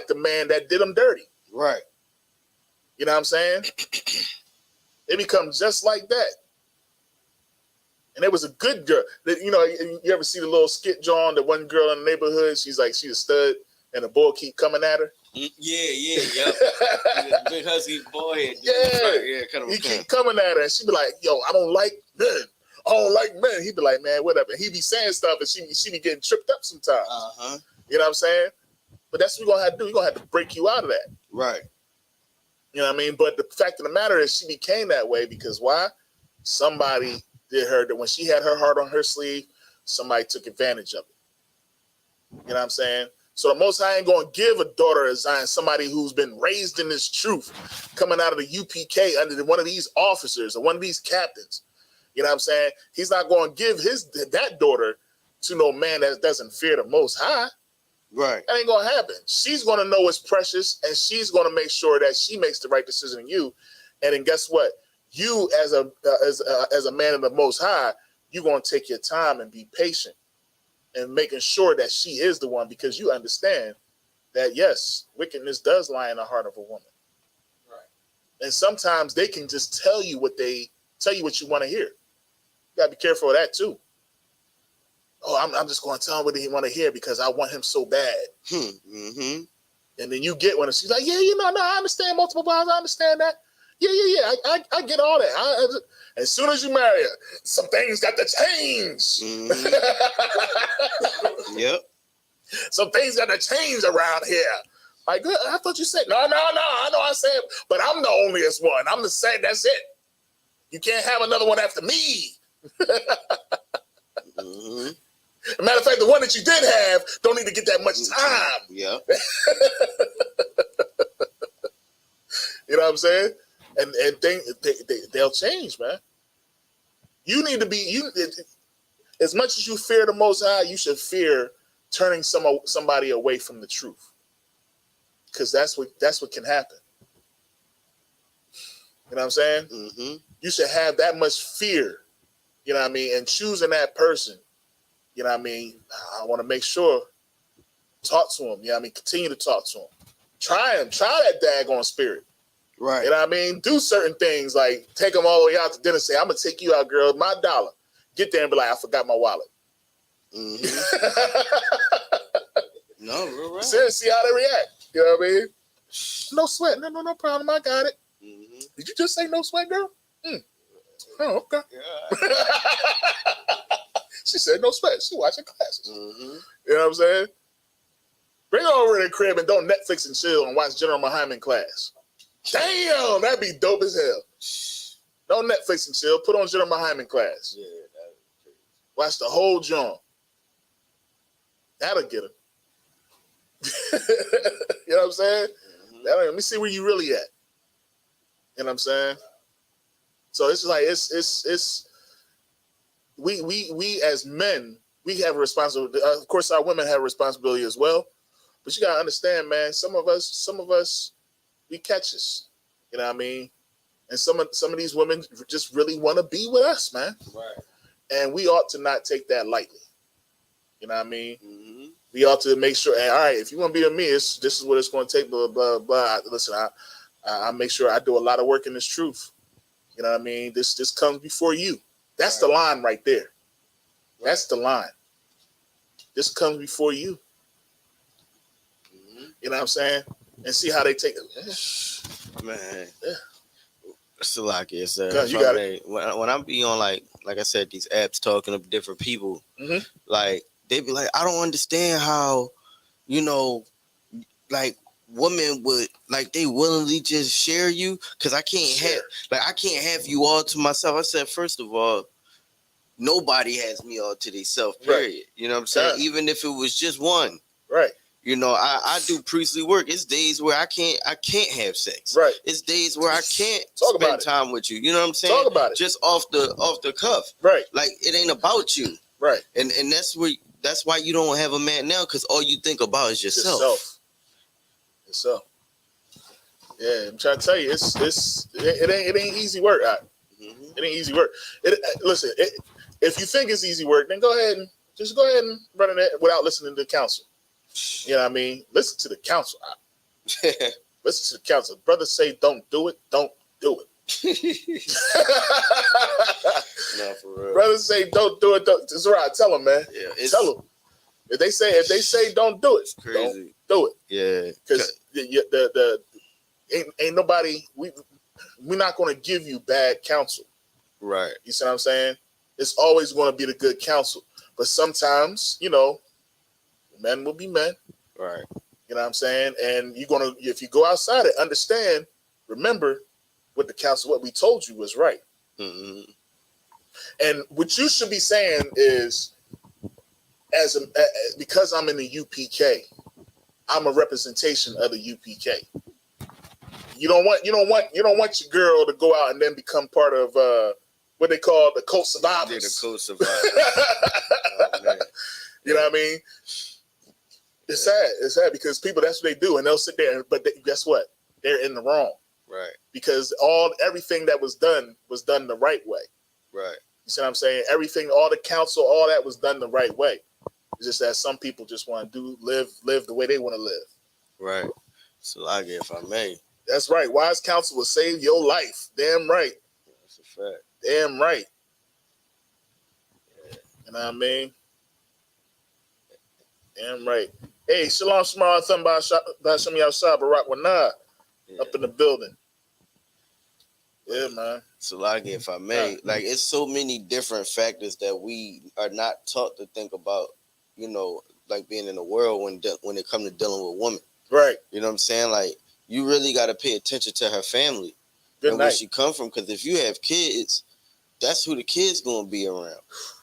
the man that did them dirty. Right. You know what I'm saying? They become just like that. And it was a good girl. You know, you ever see the little skit, John? The one girl in the neighborhood, she's a stud, and the boy keep coming at her. Yeah. Big husky boy. Yeah, he keep coming at her, and she be like, "Yo, I don't like men. I don't like men." He be like, "Man, whatever." He be saying stuff, and she be getting tripped up sometimes. You know what I'm saying? But that's what we're gonna have to do. We're gonna have to break you out of that. Right. You know what I mean? But the fact of the matter is, she became that way because why? Somebody did her that when she had her heart on her sleeve, somebody took advantage of it. You know what I'm saying? So the Most High ain't going to give a daughter of Zion, somebody who's been raised in this truth, coming out of the UPK under one of these officers or one of these captains. You know what I'm saying? He's not going to give that daughter to no man that doesn't fear the Most High. Right. That ain't going to happen. She's going to know what's precious, and she's going to make sure that she makes the right decision in you. And then guess what? You as a man of the Most High, you're going to take your time and be patient and making sure that she is the one, because you understand that, yes, wickedness does lie in the heart of a woman. Right. And sometimes they can just tell you what you want to hear. You got to be careful of that too. Oh, I'm just going to tell him what he want to hear because I want him so bad. Mm-hmm. And then you get one and she's like, yeah, no, I understand multiple wives. I understand that. Yeah. I get all that. As soon as you marry her, some things got to change. Mm-hmm. Yep. Some things got to change around here. Like, I thought you said, no. I know I said, but I'm the onlyest one. I'm the same. That's it. You can't have another one after me. Mm-hmm. As a matter of fact, the one that you did have don't need to get that much time. Yeah. You know what I'm saying? And they'll change, man. You need to be as much as you fear the Most High, you should fear turning somebody away from the truth, because that's what can happen. You know what I'm saying? Mm-hmm. You should have that much fear. You know what I mean? And choosing that person. You know what I mean? I want to make sure. Talk to him. You know what I mean? Continue to talk to him. Try that daggone spirit. Right. You know what I mean? Do certain things like take them all the way out to dinner. Say, I'm gonna take you out, girl. My $1. Get there and be like, I forgot my wallet. Mm-hmm. No, real right. See how they react. You know what I mean? No sweat. No problem. I got it. Mm-hmm. Did you just say no sweat, girl? Oh, okay. Yeah. She said no sweat. She watching classes. Mm-hmm. You know what I'm saying? Bring her over to the crib and don't Netflix and chill and watch General Muhammad class. Damn, that'd be dope as hell. Don't Netflix and chill. Put on General Muhammad class. Yeah, that'd be crazy. Watch the whole joint. That'll get her. You know what I'm saying? Mm-hmm. Let me see where you really at. You know what I'm saying? So it's like it's we as men, we have a responsibility. Of course, our women have a responsibility as well. But you gotta understand, man. Some of us, we catches. You know what I mean? And some of these women just really want to be with us, man. Right. And we ought to not take that lightly. You know what I mean? Mm-hmm. We ought to make sure. Hey, all right, if you want to be with me, this is what it's going to take. Blah blah blah. Listen, I make sure I do a lot of work in this truth. You know what I mean? This comes before you. That's right. The line right there. Right. That's the line. This comes before you. Mm-hmm. You know what I'm saying? And see how they take it. Man. Yeah. It's a lot, yes, sir. You got it. When I'm be on like I said, these apps talking to different people, mm-hmm. like they be like, I don't understand how, like women would like they willingly just share you, because I can't have you all to myself. I said, first of all, nobody has me all to themselves, period. Right. You know what I'm saying? Yeah. Even if it was just one. Right. I do priestly work. It's days where I can't have sex. Right. It's days where I can't spend time with you. You know what I'm saying? Talk about it. Just off the cuff. Right. Like it ain't about you. Right. And that's why you don't have a man now, because all you think about is yourself. Yourself. Yeah, I'm trying to tell you, it ain't easy work. Mm-hmm. It ain't easy work. Listen, if you think it's easy work, then go ahead and run it without listening to the counsel. You know what I mean? Listen to the counsel. Listen to the counsel. Brothers say don't do it. Don't do it. No, for real. Brothers say don't do it. That's right. Tell them, man. Yeah, tell them. If they say don't do it, crazy. Don't do it. Yeah, because the ain't nobody. We're not going to give you bad counsel. Right. You see what I'm saying? It's always going to be the good counsel. But sometimes, men will be men. Right. You know what I'm saying? And if you go outside it, understand, remember what the counsel, what we told you was right. Mm-hmm. And what you should be saying is, because I'm in the UPK, I'm a representation of the UPK. You don't want your girl to go out and then become part of what they call the cult survivors. Yeah, the cult survivors. You know what I mean? It's sad. It's sad because people, that's what they do, and they'll sit there. But guess what? They're in the wrong. Right. Because everything that was done the right way. Right. You see what I'm saying? Everything, all the counsel, all that was done the right way. It's just that some people just want to live the way they want to live. Right. So I guess if I may. That's right. Wise counsel will save your life. Damn right. That's a fact. Damn right. Yeah. You know what I mean? Damn right. Hey, Shalom Shemar, something about some of y'all shop, Barack Wanah up in the building. Yeah, man. So like, if I may, like, it's so many different factors that we are not taught to think about, like being in the world when it comes to dealing with women. Right. You know what I'm saying? Like, you really got to pay attention to her family and where she come from. Because if you have kids, that's who the kids going to be around.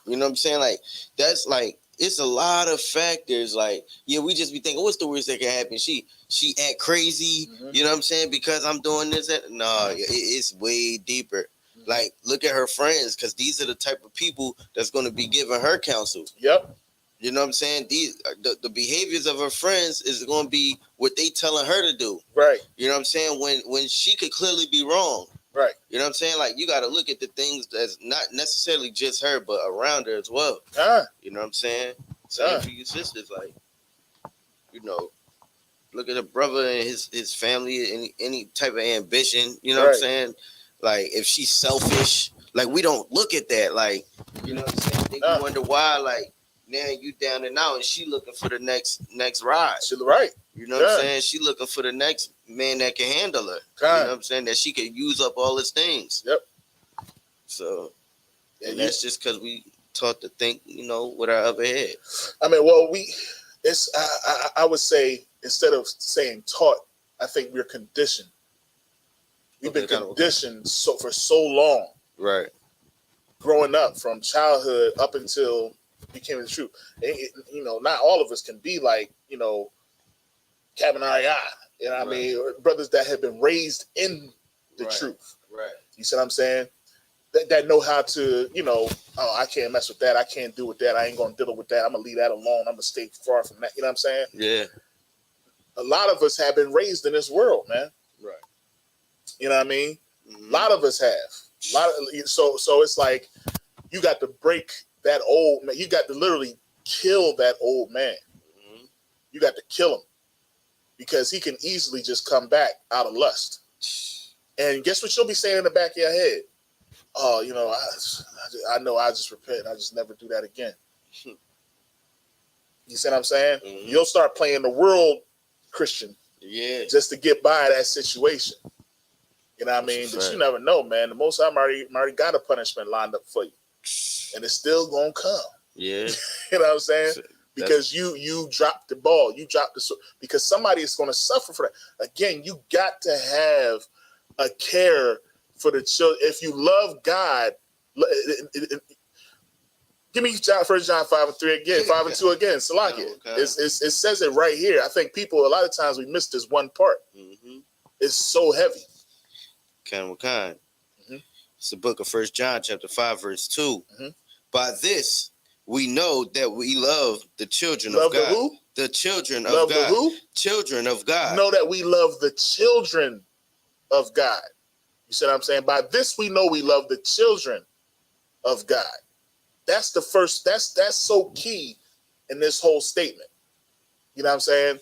You know what I'm saying? Like, that's like, it's a lot of factors. Like, yeah, we just be thinking, what's the worst that can happen? She act crazy. Mm-hmm. You know what I'm saying? Because I'm doing this. No, it's way deeper. Mm-hmm. Like, look at her friends, because these are the type of people that's going to be giving her counsel. Yep. You know what I'm saying? The behaviors of her friends is going to be what they telling her to do. Right. You know what I'm saying? When she could clearly be wrong. Right. You know what I'm saying? Like, you got to look at the things that's not necessarily just her, but around her as well. You know what I'm saying? Same for your sisters. Like, look at a brother and his family, any type of ambition. You know what I'm saying? Like, if she's selfish, like, we don't look at that. Like, you know what I'm saying? Then you wonder why, like, now you down and out, and she looking for the next ride. She's right. You know what I'm saying? She looking for the next man that can handle her. You know what I'm saying? That she can use up all his things. Yep. So, and that's just because we taught to think, with our upper head. I mean, well, I would say, instead of saying taught, I think we're conditioned. We've been conditioned for so long. Right. Growing up from childhood up until became the truth. Not all of us can be like, Cabanaya, you know what I mean? Or brothers that have been raised in the truth. Right. You see what I'm saying? That know how to, I can't mess with that. I can't do with that. I ain't going to deal with that. I'm going to leave that alone. I'm going to stay far from that. You know what I'm saying? Yeah. A lot of us have been raised in this world, man. Right. You know what I mean? Mm-hmm. A lot of us have. So it's like you got to break that old man. You got to literally kill that old man. Mm-hmm. You got to kill him because he can easily just come back out of lust. And guess what you'll be saying in the back of your head? Oh, I know I just repent. I just never do that again. You see what I'm saying? Mm-hmm. You'll start playing the world Christian. Yeah. Just to get by that situation. You know what I mean? But you never know, man. The Most High already got a punishment lined up for you. And it's still gonna come. Yeah. You know what I'm saying? Because you dropped the ball. You dropped because somebody is gonna suffer for that. Again, you got to have a care for the children. If you love God, give me 1 John 5:3 again, 5 and 2 again. Salakia. It says it right here. I think people a lot of times we miss this one part. Mm-hmm. It's so heavy. Kind. It's the book of 1 John chapter 5 verse 2. Mm-hmm. By this we know that we love the children of God. Who? The children love of God. The who? Children of God. Know that we love the children of God. You see what I'm saying? By this we know we love the children of God. That's the first. That's so key in this whole statement. You know what I'm saying?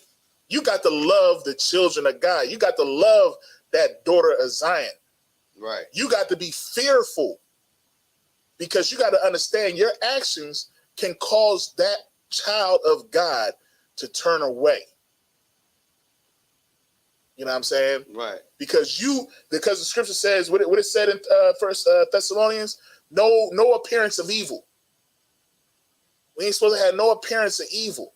You got to love the children of God. You got to love that daughter of Zion. Right. You got to be fearful because you got to understand your actions can cause that child of God to turn away. You know what I'm saying? Right. Because the scripture says what it said in First Thessalonians, no appearance of evil. We ain't supposed to have no appearance of evil.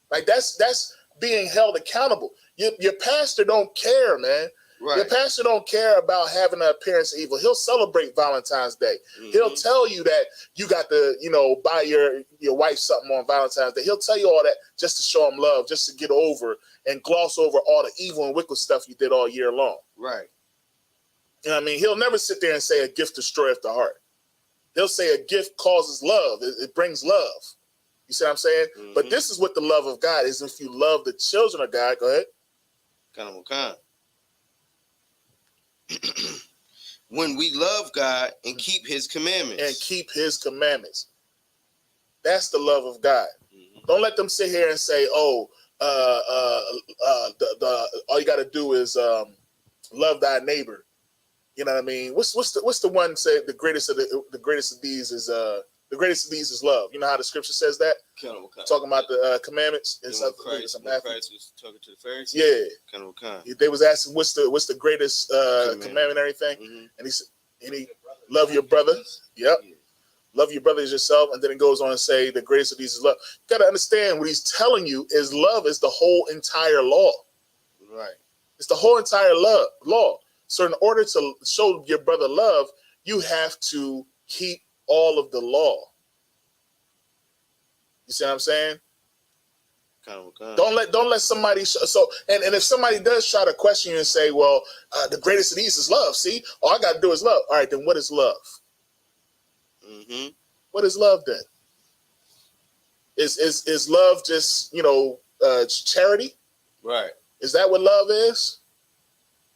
Like that's being held accountable. Your pastor don't care, man. Right. Your pastor don't care about having an appearance of evil. He'll celebrate Valentine's Day. He'll tell you that you got to, buy your wife something on Valentine's Day. He'll tell you all that just to show him love, just to get over and gloss over all the evil and wicked stuff you did all year long. Right. You know what I mean? He'll never sit there and say a gift destroyeth the heart. He'll say a gift causes love. It brings love. You see what I'm saying? But this is what the love of God is. If you love the children of God, go ahead. Kind. When we love God and keep his commandments. That's the love of God. Don't let them sit here and say, all you got to do is love thy neighbor. You know what I mean? What's the one say the greatest of these is love. You know how the scripture says that? Talking about the commandments. Christ was talking to the Pharisees. Yeah. They was asking what's the greatest commandment and everything, and he love your brother. Yep. Yeah. Love your brother as yourself, and then it goes on and say the greatest of these is love. You got to understand what he's telling you is love is the whole entire law. Right. It's the whole entire law. So in order to show your brother love, you have to keep all of the law. You see what I'm saying? Don't let somebody and if somebody does try to question you and say, well, the greatest of these is love. See, all I got to do is love. All right, then what is love? What is love then? Is love just charity? Right. Is that what love is?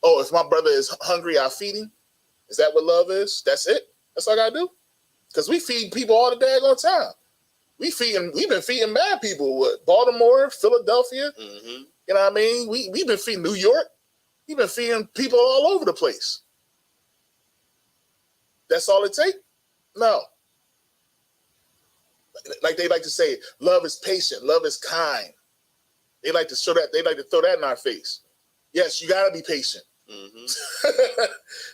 Oh, if my brother is hungry, I feed him. Is that what love is? That's it. That's all I gotta do. Because we feed people all the daggone time. We've been feeding mad people. What, Baltimore, Philadelphia. You know what I mean? We've been feeding New York. We've been feeding people all over the place. That's all it takes? No. Like they like to say, love is patient, love is kind. They like to show that, they like to throw that in our face. Yes, you gotta be patient.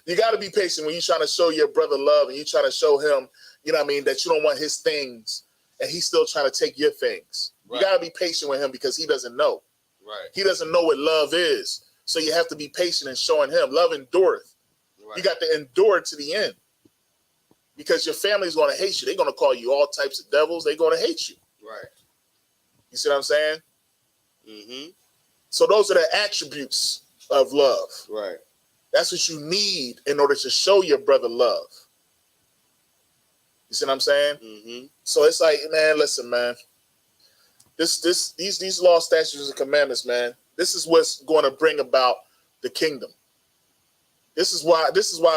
You gotta be patient when you're trying to show your brother love and you're trying to show him, you know what I mean, that you don't want his things and he's still trying to take your things. Right. You gotta be patient with him because he doesn't know. Right. He doesn't know what love is. So you have to be patient in showing him. Love endureth. Right. You got to endure to the end. Because your family's going to hate you. They're going to call you all types of devils. They're going to hate you. Right. You see what I'm saying? So those are the attributes of love. Right. That's what you need in order to show your brother love. You see what I'm saying? So it's like, man, listen, man. These law, statutes, and commandments, man. This is what's going to bring about the kingdom. This is why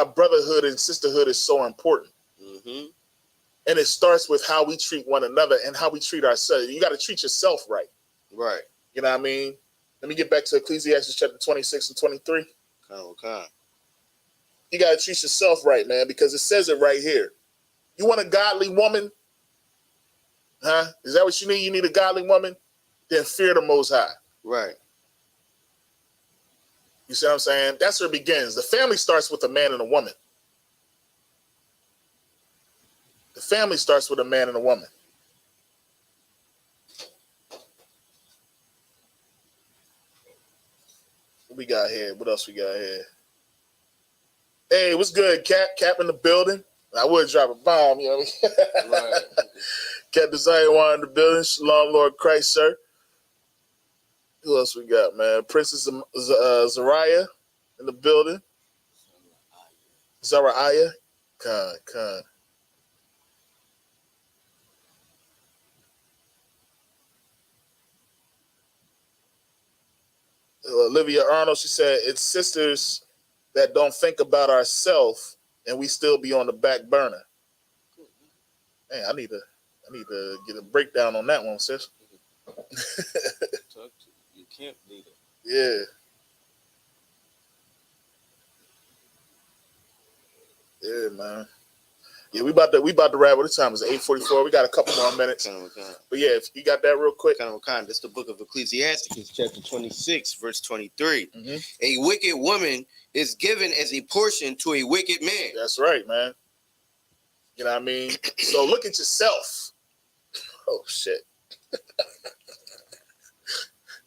brotherhood and sisterhood is so important. And it starts with how we treat one another and how we treat ourselves. You got to treat yourself right. Right. You know what I mean? Let me get back to Ecclesiastes chapter 26 and 23. You got to treat yourself right, man, because it says it right here. You want a godly woman? Huh? Is that what you need? You need a godly woman? Then fear the Most High. Right. You see what I'm saying? That's where it begins. The family starts with a man and a woman. The family starts with a man and a woman. What we got here? What else we got here? Hey, what's good, Cap? Cap in the building. I would drop a bomb, you know what I mean? Right. Cap Desire One in the building. Shalom, Lord Christ, sir. Who else we got, man? Princess Zariah in the building. Zariah. Con. Olivia Arnold, she said, it's sisters that don't think about ourselves and we still be on the back burner. Man, I need to get a breakdown on that one, sis. You can't lead it. Yeah. Yeah, man. Yeah, we about to wrap. What time is it? 8:44. We got a couple more minutes. But yeah, if you got that real quick. That's the book of Ecclesiastes, chapter 26, verse 23. A wicked woman is given as a portion to a wicked man. That's right, man. You know what I mean? So look at yourself. Oh shit.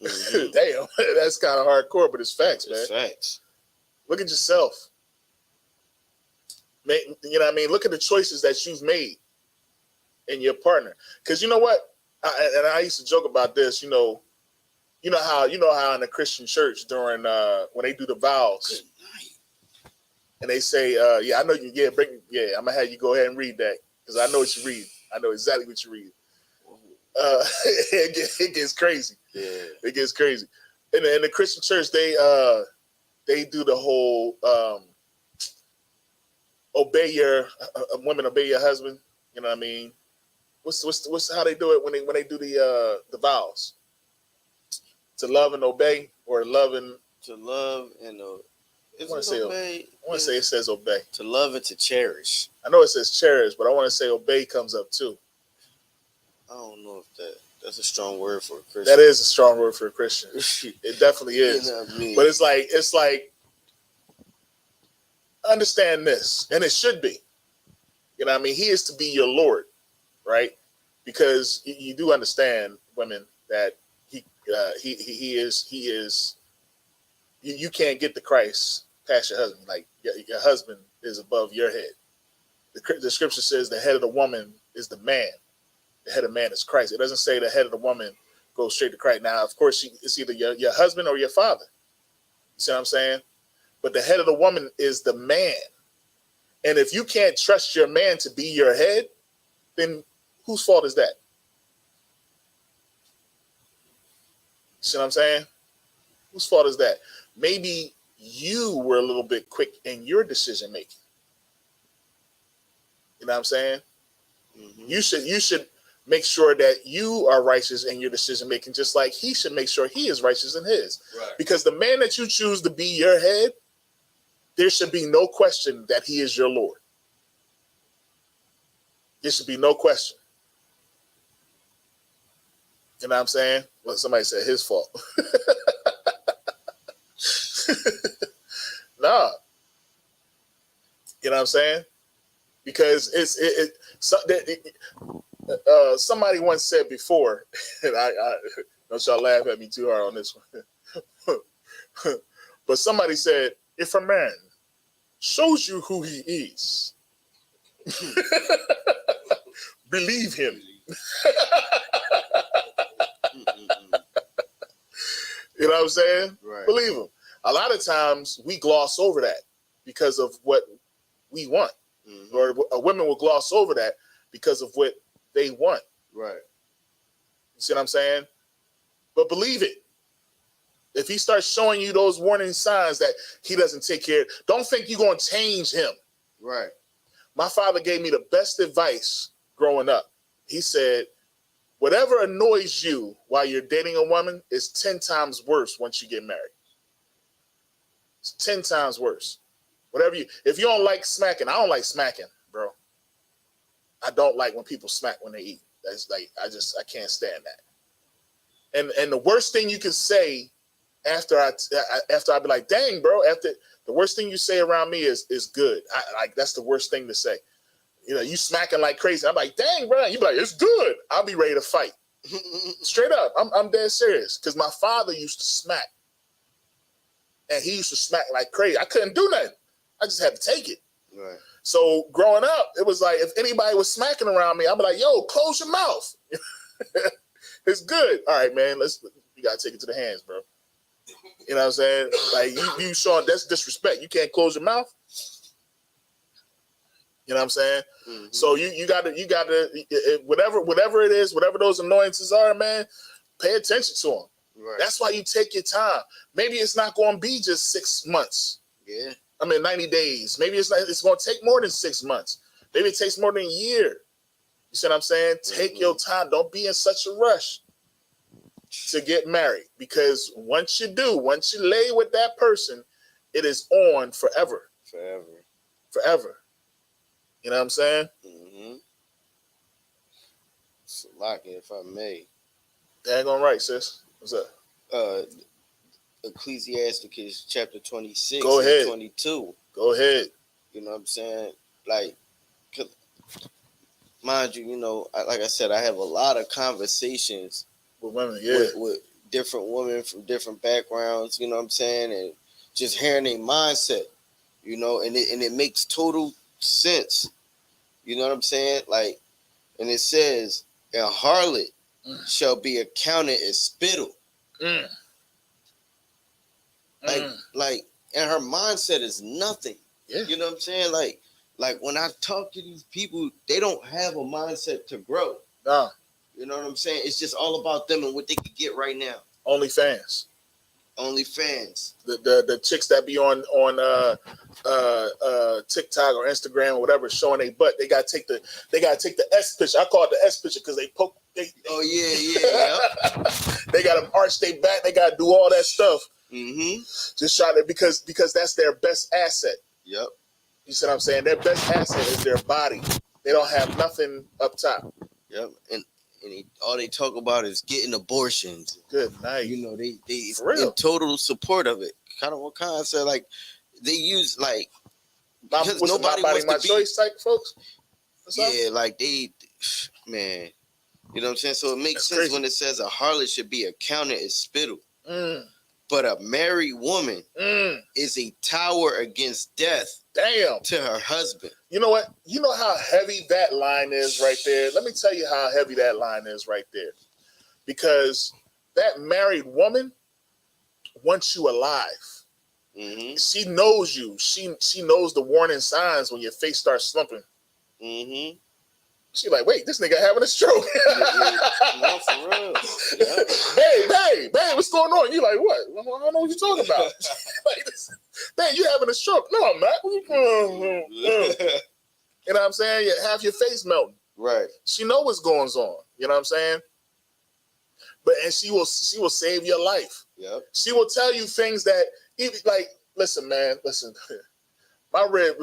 Damn, that's kind of hardcore, but it's facts, man. It's facts. Look at yourself. You know what I mean? Look at the choices that you've made in your partner. Because you know what? I used to joke about this. You know how in the Christian church during when they do the vows, and they say, "Yeah, I know you. Yeah, I'm gonna have you go ahead and read that because I know what you read. I know exactly what you read." It gets crazy. Yeah, it gets crazy. In the Christian church, they do the whole obey your women, obey your husband. You know what I mean? What's how they do it when they do the vows? To love and obey, or love and to love and I want to say it says obey. To love and to cherish. I know it says cherish, but I want to say obey comes up too. I don't know if that's a strong word for a Christian. That is a strong word for a Christian. It definitely is. You know what I mean? But it's like understand this, and it should be. You know what I mean? He is to be your Lord, right? Because you do understand, women, that he is. You can't get to Christ past your husband. Like your husband is above your head. The scripture says the head of the woman is the man. The head of man is Christ. It doesn't say the head of the woman goes straight to Christ. Now, of course, it's either your husband or your father. You see what I'm saying? But the head of the woman is the man. And if you can't trust your man to be your head, then whose fault is that? See what I'm saying? Whose fault is that? Maybe you were a little bit quick in your decision making. You know what I'm saying? You should make sure that you are righteous in your decision making, just like he should make sure he is righteous in his. Right. Because the man that you choose to be your head, there should be no question that he is your Lord. There should be no question. You know what I'm saying? Well, somebody said his fault. Nah. You know what I'm saying? Because somebody once said before, and I don't y'all laugh at me too hard on this one. But somebody said, if a man shows you who he is, believe him. You know what I'm saying? Right. Believe him. A lot of times we gloss over that because of what we want. Or women will gloss over that because of what they want. Right. You see what I'm saying? But believe it. If he starts showing you those warning signs that he doesn't take care, don't think you're going to change him. Right. My father gave me the best advice growing up. He said, whatever annoys you while you're dating a woman is 10 times worse once you get married. It's 10 times worse. If you don't like smacking, I don't like smacking, bro. I don't like when people smack when they eat. That's like, I can't stand that. And the worst thing you can say after I be like, dang, bro, the worst thing you say around me is good. That's the worst thing to say. You know, you smacking like crazy. I'm like, dang, bro. You be like, it's good. I'll be ready to fight. Straight up. I'm dead serious. Because my father used to smack. And he used to smack like crazy. I couldn't do nothing. I just had to take it. Right. So growing up, it was like, if anybody was smacking around me, I'd be like, yo, close your mouth. It's good. All right, man. You got to take it to the hands, bro. You know what I'm saying? Like, you showing, that's disrespect. You can't close your mouth. You know what I'm saying? Mm-hmm. So you gotta whatever it is, whatever those annoyances are, man, pay attention to them. Right. That's why you take your time. Maybe it's not going to be just 6 months. Yeah. 90 days. Maybe it's going to take more than 6 months. Maybe it takes more than a year. You see what I'm saying? Take your time. Don't be in such a rush to get married, because once you lay with that person, it is on forever. Forever. You know what I'm saying? Mm-hmm. Salaki, if I may. Daggone right, sis. What's up? Ecclesiasticus chapter 26 Go ahead. and 22. Go ahead. You know what I'm saying? Like, mind you, like I said, I have a lot of conversations with women, with different women from different backgrounds, you know what I'm saying? And just hearing their mindset, and it makes total sense. You know what I'm saying? Like, and it says, a harlot shall be accounted as spittle. Like, and her mindset is nothing. Yeah. You know what I'm saying? Like when I talk to these people, they don't have a mindset to grow. Nah. You know what I'm saying? It's just all about them and what they can get right now. OnlyFans. The chicks that be on TikTok or Instagram or whatever showing their butt, they gotta take the S picture. I call it the S picture because they poke. Oh yeah. They gotta arch their back. They gotta do all that stuff. Mm-hmm. Just try to because that's their best asset. Yep. You see what I'm saying? Their best asset is their body. They don't have nothing up top. Yep. And all they talk about is getting abortions. Good night. They for real. In total support of it. Kind of what Khan said, like they use because nobody my body, wants my to choice type folks. Yeah, like man, you know what I'm saying. So it makes sense crazy. when it says a harlot should be accounted as spittle, but a married woman is a tower against death. Damn. To her husband. You know what? You know how heavy that line is right there? Let me tell you how heavy that line is right there. Because that married woman wants you alive. Mm-hmm. She knows you. She knows the warning signs when your face starts slumping. Mm-hmm. She like, wait, this nigga having a stroke. No, for real. Yeah. Hey, what's going on? You like, what? I don't know what you're talking about. Like, man, you having a stroke. No, I'm not. You know what I'm saying? You have your face melting. Right. She know what's going on. You know what I'm saying? And she will save your life. Yep. She will tell you things that even like, listen. My rib,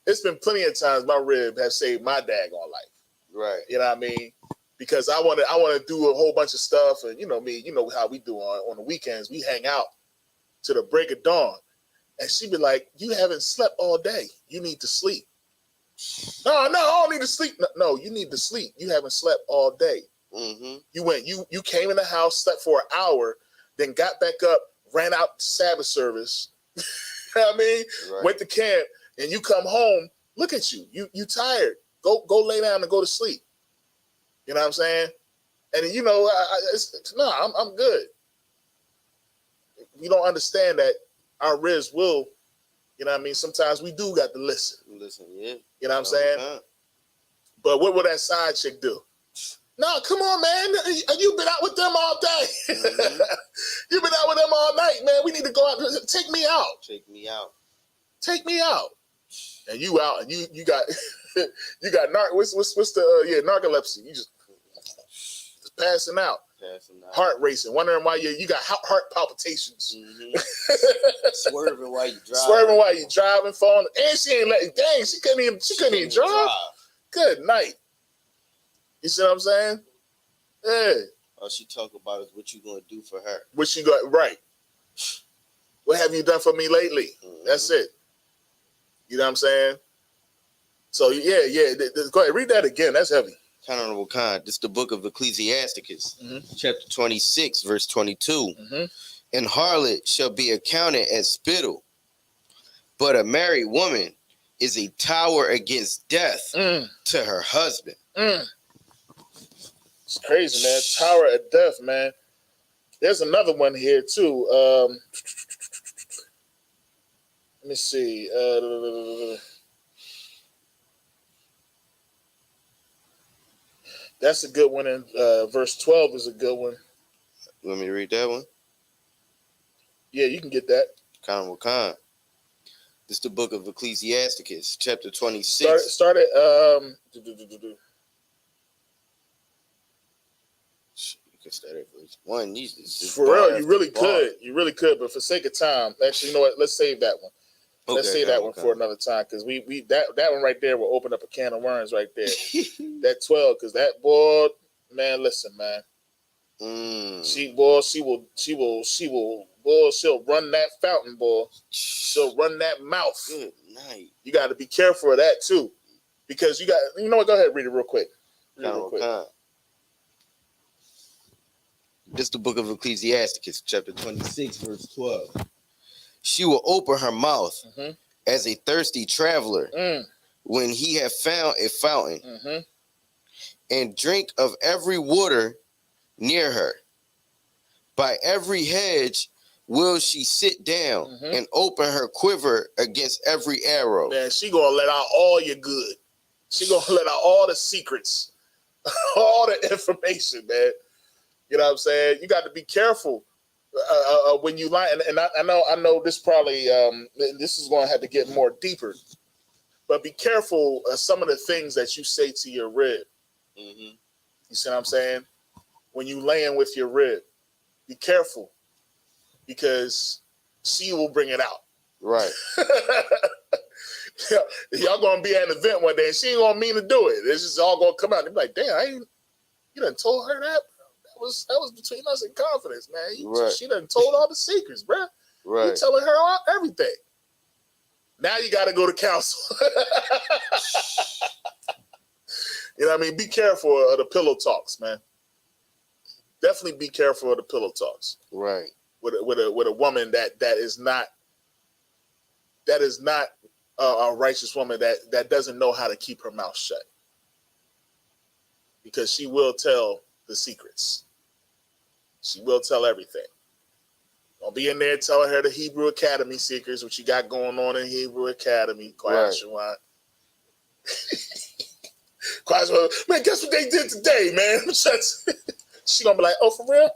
it's been plenty of times my rib has saved my daggone life. Right. You know what I mean? Because I want to do a whole bunch of stuff, and you know me, you know how we do on the weekends. We hang out to the break of dawn, and she be like, "You haven't slept all day. You need to sleep." No, I don't need to sleep. No, you need to sleep. You haven't slept all day. Mm-hmm. You came in the house, slept for an hour, then got back up, ran out to Sabbath service. You know what I mean? Right. Went to camp, and you come home. Look at you. You tired. Go lay down and go to sleep. You know what I'm saying? And you know, I'm good. You don't understand that our ribs will. You know what I mean? Sometimes we do got to listen. Listen, yeah. You know what I'm saying? But what will that side chick do? No, come on, man. You've been out with them all day. Mm-hmm. You've been out with them all night, man. We need to go out. Take me out. Take me out. Take me out. And you out, and you got you got what's the narcolepsy? You just passing out. Heart racing, wondering why you got heart palpitations. Mm-hmm. Swerving while you driving, falling, and she ain't letting. Dang, she couldn't even drive. Good night. You see what I'm saying? Yeah. All she talk about is what you gonna do for her. What you got right? What have you done for me lately? Mm-hmm. That's it. You know what I'm saying? So yeah. Go ahead, read that again. That's heavy. Honorable Khan. This is the book of Ecclesiasticus, mm-hmm. chapter 26, verse 22. Mm-hmm. And harlot shall be accounted as spittle, but a married woman is a tower against death to her husband. It's crazy, man. Tower of death, man. There's another one here too. Let me see. That's a good one. And verse 12 is a good one. Let me read that one. Yeah, you can get that. Khan. This is the book of Ecclesiasticus, chapter 26. Start at You can start at verse 1. For real, you really could. You really could, but for sake of time, actually, you know what? Let's save that one. Let's say that one for another time, because that one right there will open up a can of worms right there. That 12, because that boy, man, listen, man. She'll run that fountain, boy. She'll run that mouth. Good night. You got to be careful of that too, because you know what? Go ahead, read it real quick. This is the book of Ecclesiasticus, chapter 26, verse 12. She will open her mouth as a thirsty traveler when he have found a fountain, and drink of every water near her. By every hedge will she sit down and open her quiver against every arrow. Man, she gonna let out all your good. She gonna let out all the secrets, all the information, man. You know what I'm saying? You got to be careful when you lie. And I know this probably this is going to have to get more deeper. But be careful of some of the things that you say to your rib. You see what I'm saying? When you laying with your rib, be careful, because she will bring it out. Right. Y'all gonna be at an event one day and she ain't gonna mean to do it. It's just all gonna come out. And be like, damn, you done told her that? That was between us in confidence, man. She done told all the secrets, bro. Right. You telling her everything. Now you got to go to counsel. You know what I mean? Be careful of the pillow talks, man. Definitely be careful of the pillow talks. Right. With a woman that is not a righteous woman, that doesn't know how to keep her mouth shut, because she will tell the secrets. She will tell everything. Don't be in there telling her the Hebrew Academy secrets, what you got going on in Hebrew Academy. Right. Man, guess what they did today, man? She gonna be like, oh, for real?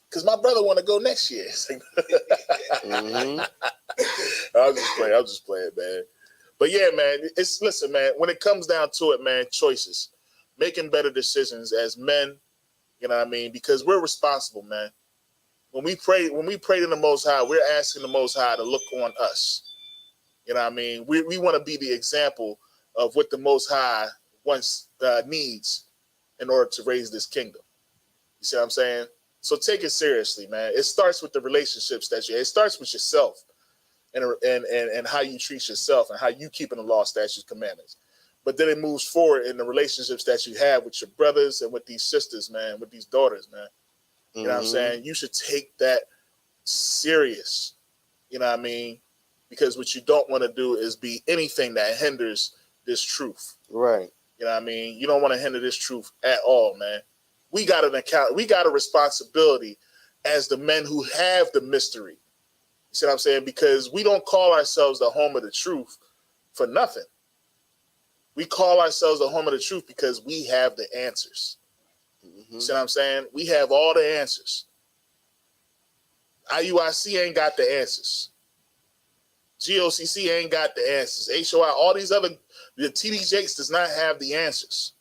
Because my brother want to go next year. I'm just playing, man. But yeah, man, listen, man, when it comes down to it, man, choices. Making better decisions as men, you know what I mean? Because we're responsible, man. When we pray to the Most High, we're asking the Most High to look on us. You know what I mean? We want to be the example of what the Most High needs in order to raise this kingdom. You see what I'm saying? So take it seriously, man. It starts with the relationships it starts with yourself and how you treat yourself and how you keep in the law, statutes, commandments. But then it moves forward in the relationships that you have with your brothers and with these sisters, man, with these daughters, man. You know what I'm saying? You should take that serious. You know what I mean? Because what you don't want to do is be anything that hinders this truth. Right. You know what I mean? You don't want to hinder this truth at all, man. We got a responsibility as the men who have the mystery. You see what I'm saying? Because we don't call ourselves the home of the truth for nothing. We call ourselves the home of the truth because we have the answers. You see what I'm saying? We have all the answers. IUIC ain't got the answers. GOCC ain't got the answers. HOI, all these other, the TD Jakes does not have the answers.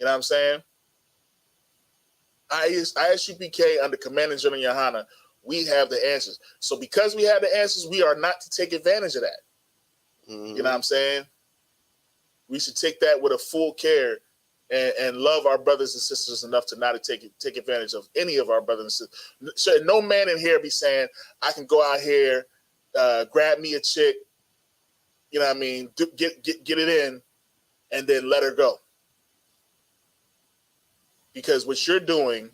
You know what I'm saying? ISUPK under Commander General Yohana, we have the answers. So because we have the answers, we are not to take advantage of that. You know what I'm saying? We should take that with a full care and love our brothers and sisters enough to not to take advantage of any of our brothers and sisters. So no man in here be saying, I can go out here, grab me a chick, you know what I mean, get it in, and then let her go. Because what you're doing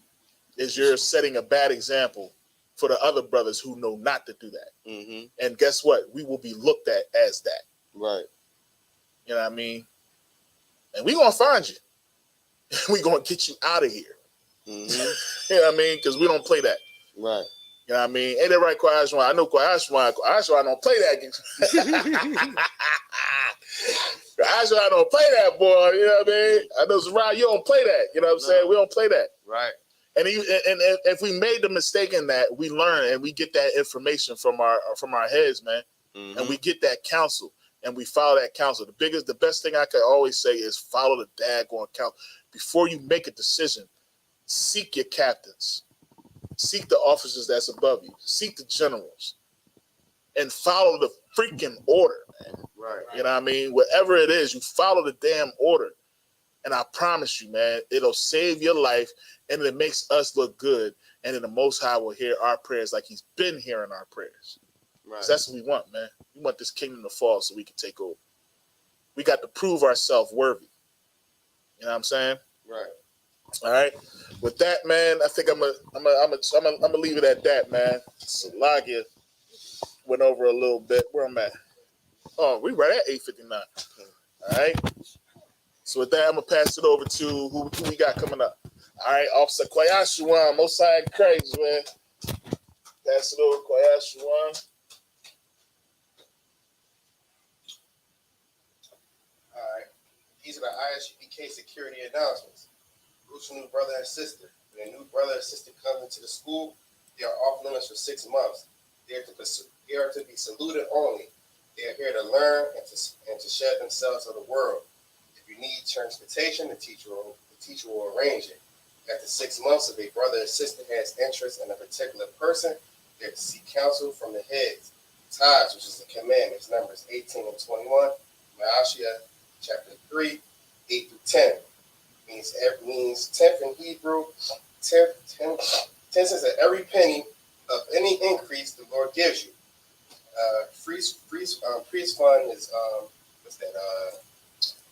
is you're setting a bad example for the other brothers who know not to do that. And guess what? We will be looked at as that. Right. You know what I mean? And we're going to find you. We're going to get you out of here. You know what I mean? Because we don't play that. Right. You know what I mean? Ain't that right, Kwashwan? I know Kwashwan don't play that. Kwashwan don't play that, boy. You know what I mean? I know Zariah, you don't play that. You know what I'm saying? We don't play that. Right. And if we made the mistake in that, we learn and we get that information from our heads, man. And we get that counsel. And we follow that counsel. The best thing I could always say is follow the daggone counsel. Before you make a decision, seek your captains. Seek the officers that's above you. Seek the generals. And follow the freaking order, man. Right. You know what I mean? Whatever it is, you follow the damn order. And I promise you, man, it'll save your life and it makes us look good. And then the Most High will hear our prayers like he's been hearing our prayers. Right. That's what we want, man. We want this kingdom to fall so we can take over. We got to prove ourselves worthy. You know what I'm saying? Right. All right. With that, man, I think I'm gonna leave it at that, man. Salagia went over a little bit. Where I'm at? Oh, we right at 8:59. All right. So with that, I'm gonna pass it over to who we got coming up. All right, Officer Kwayashuan, Mosai Craig's, man. Pass it over to Kwayashuan. All right. These are the ISUPK security announcements. Rules for new brother and sister. When a new brother or sister comes into the school, they are off limits for 6 months. They are to be saluted only. They are here to learn and to shed themselves of the world. If you need transportation, the teacher will arrange it. After 6 months, if a brother or sister has interest in a particular person, they have to seek counsel from the heads. Ties, which is the commandments, Numbers 18 and 21, Maashiah, chapter 3, 8 through 10. Means 10th in Hebrew, 10 cents of every penny of any increase the Lord gives you. Priest fund is what's that?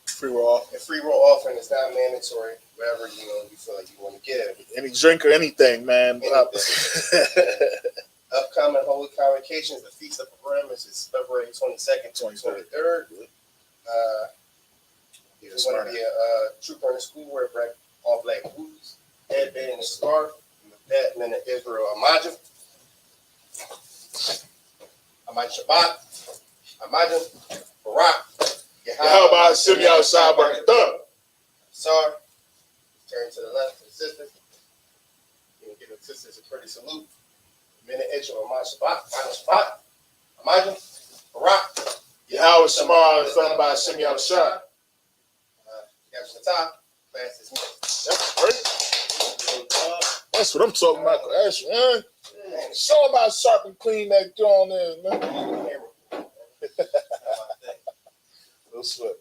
Free will offering. Free will offering is not mandatory. Wherever you feel like you want to give. Any drink or anything, man. Upcoming holy convocations, the Feast of Purim is February 22nd to 23rd. If you want to be a trooper in the school, wear all black boots, headband and scarf. That men of Israel, Amajah Shabbat, Amajah, Barak, Yahweh, Shimmy outside, Barakatah. Sorry. Turn to the left to the sisters. You can give the sisters a pretty salute. Men of Israel, Amajah Shabbat, Amajah, Barak, Yahweh Shema, son by Shimmy outside. That's great. That's what I'm talking about. That's man. Show about sharp and clean that joint there, man. No sweat.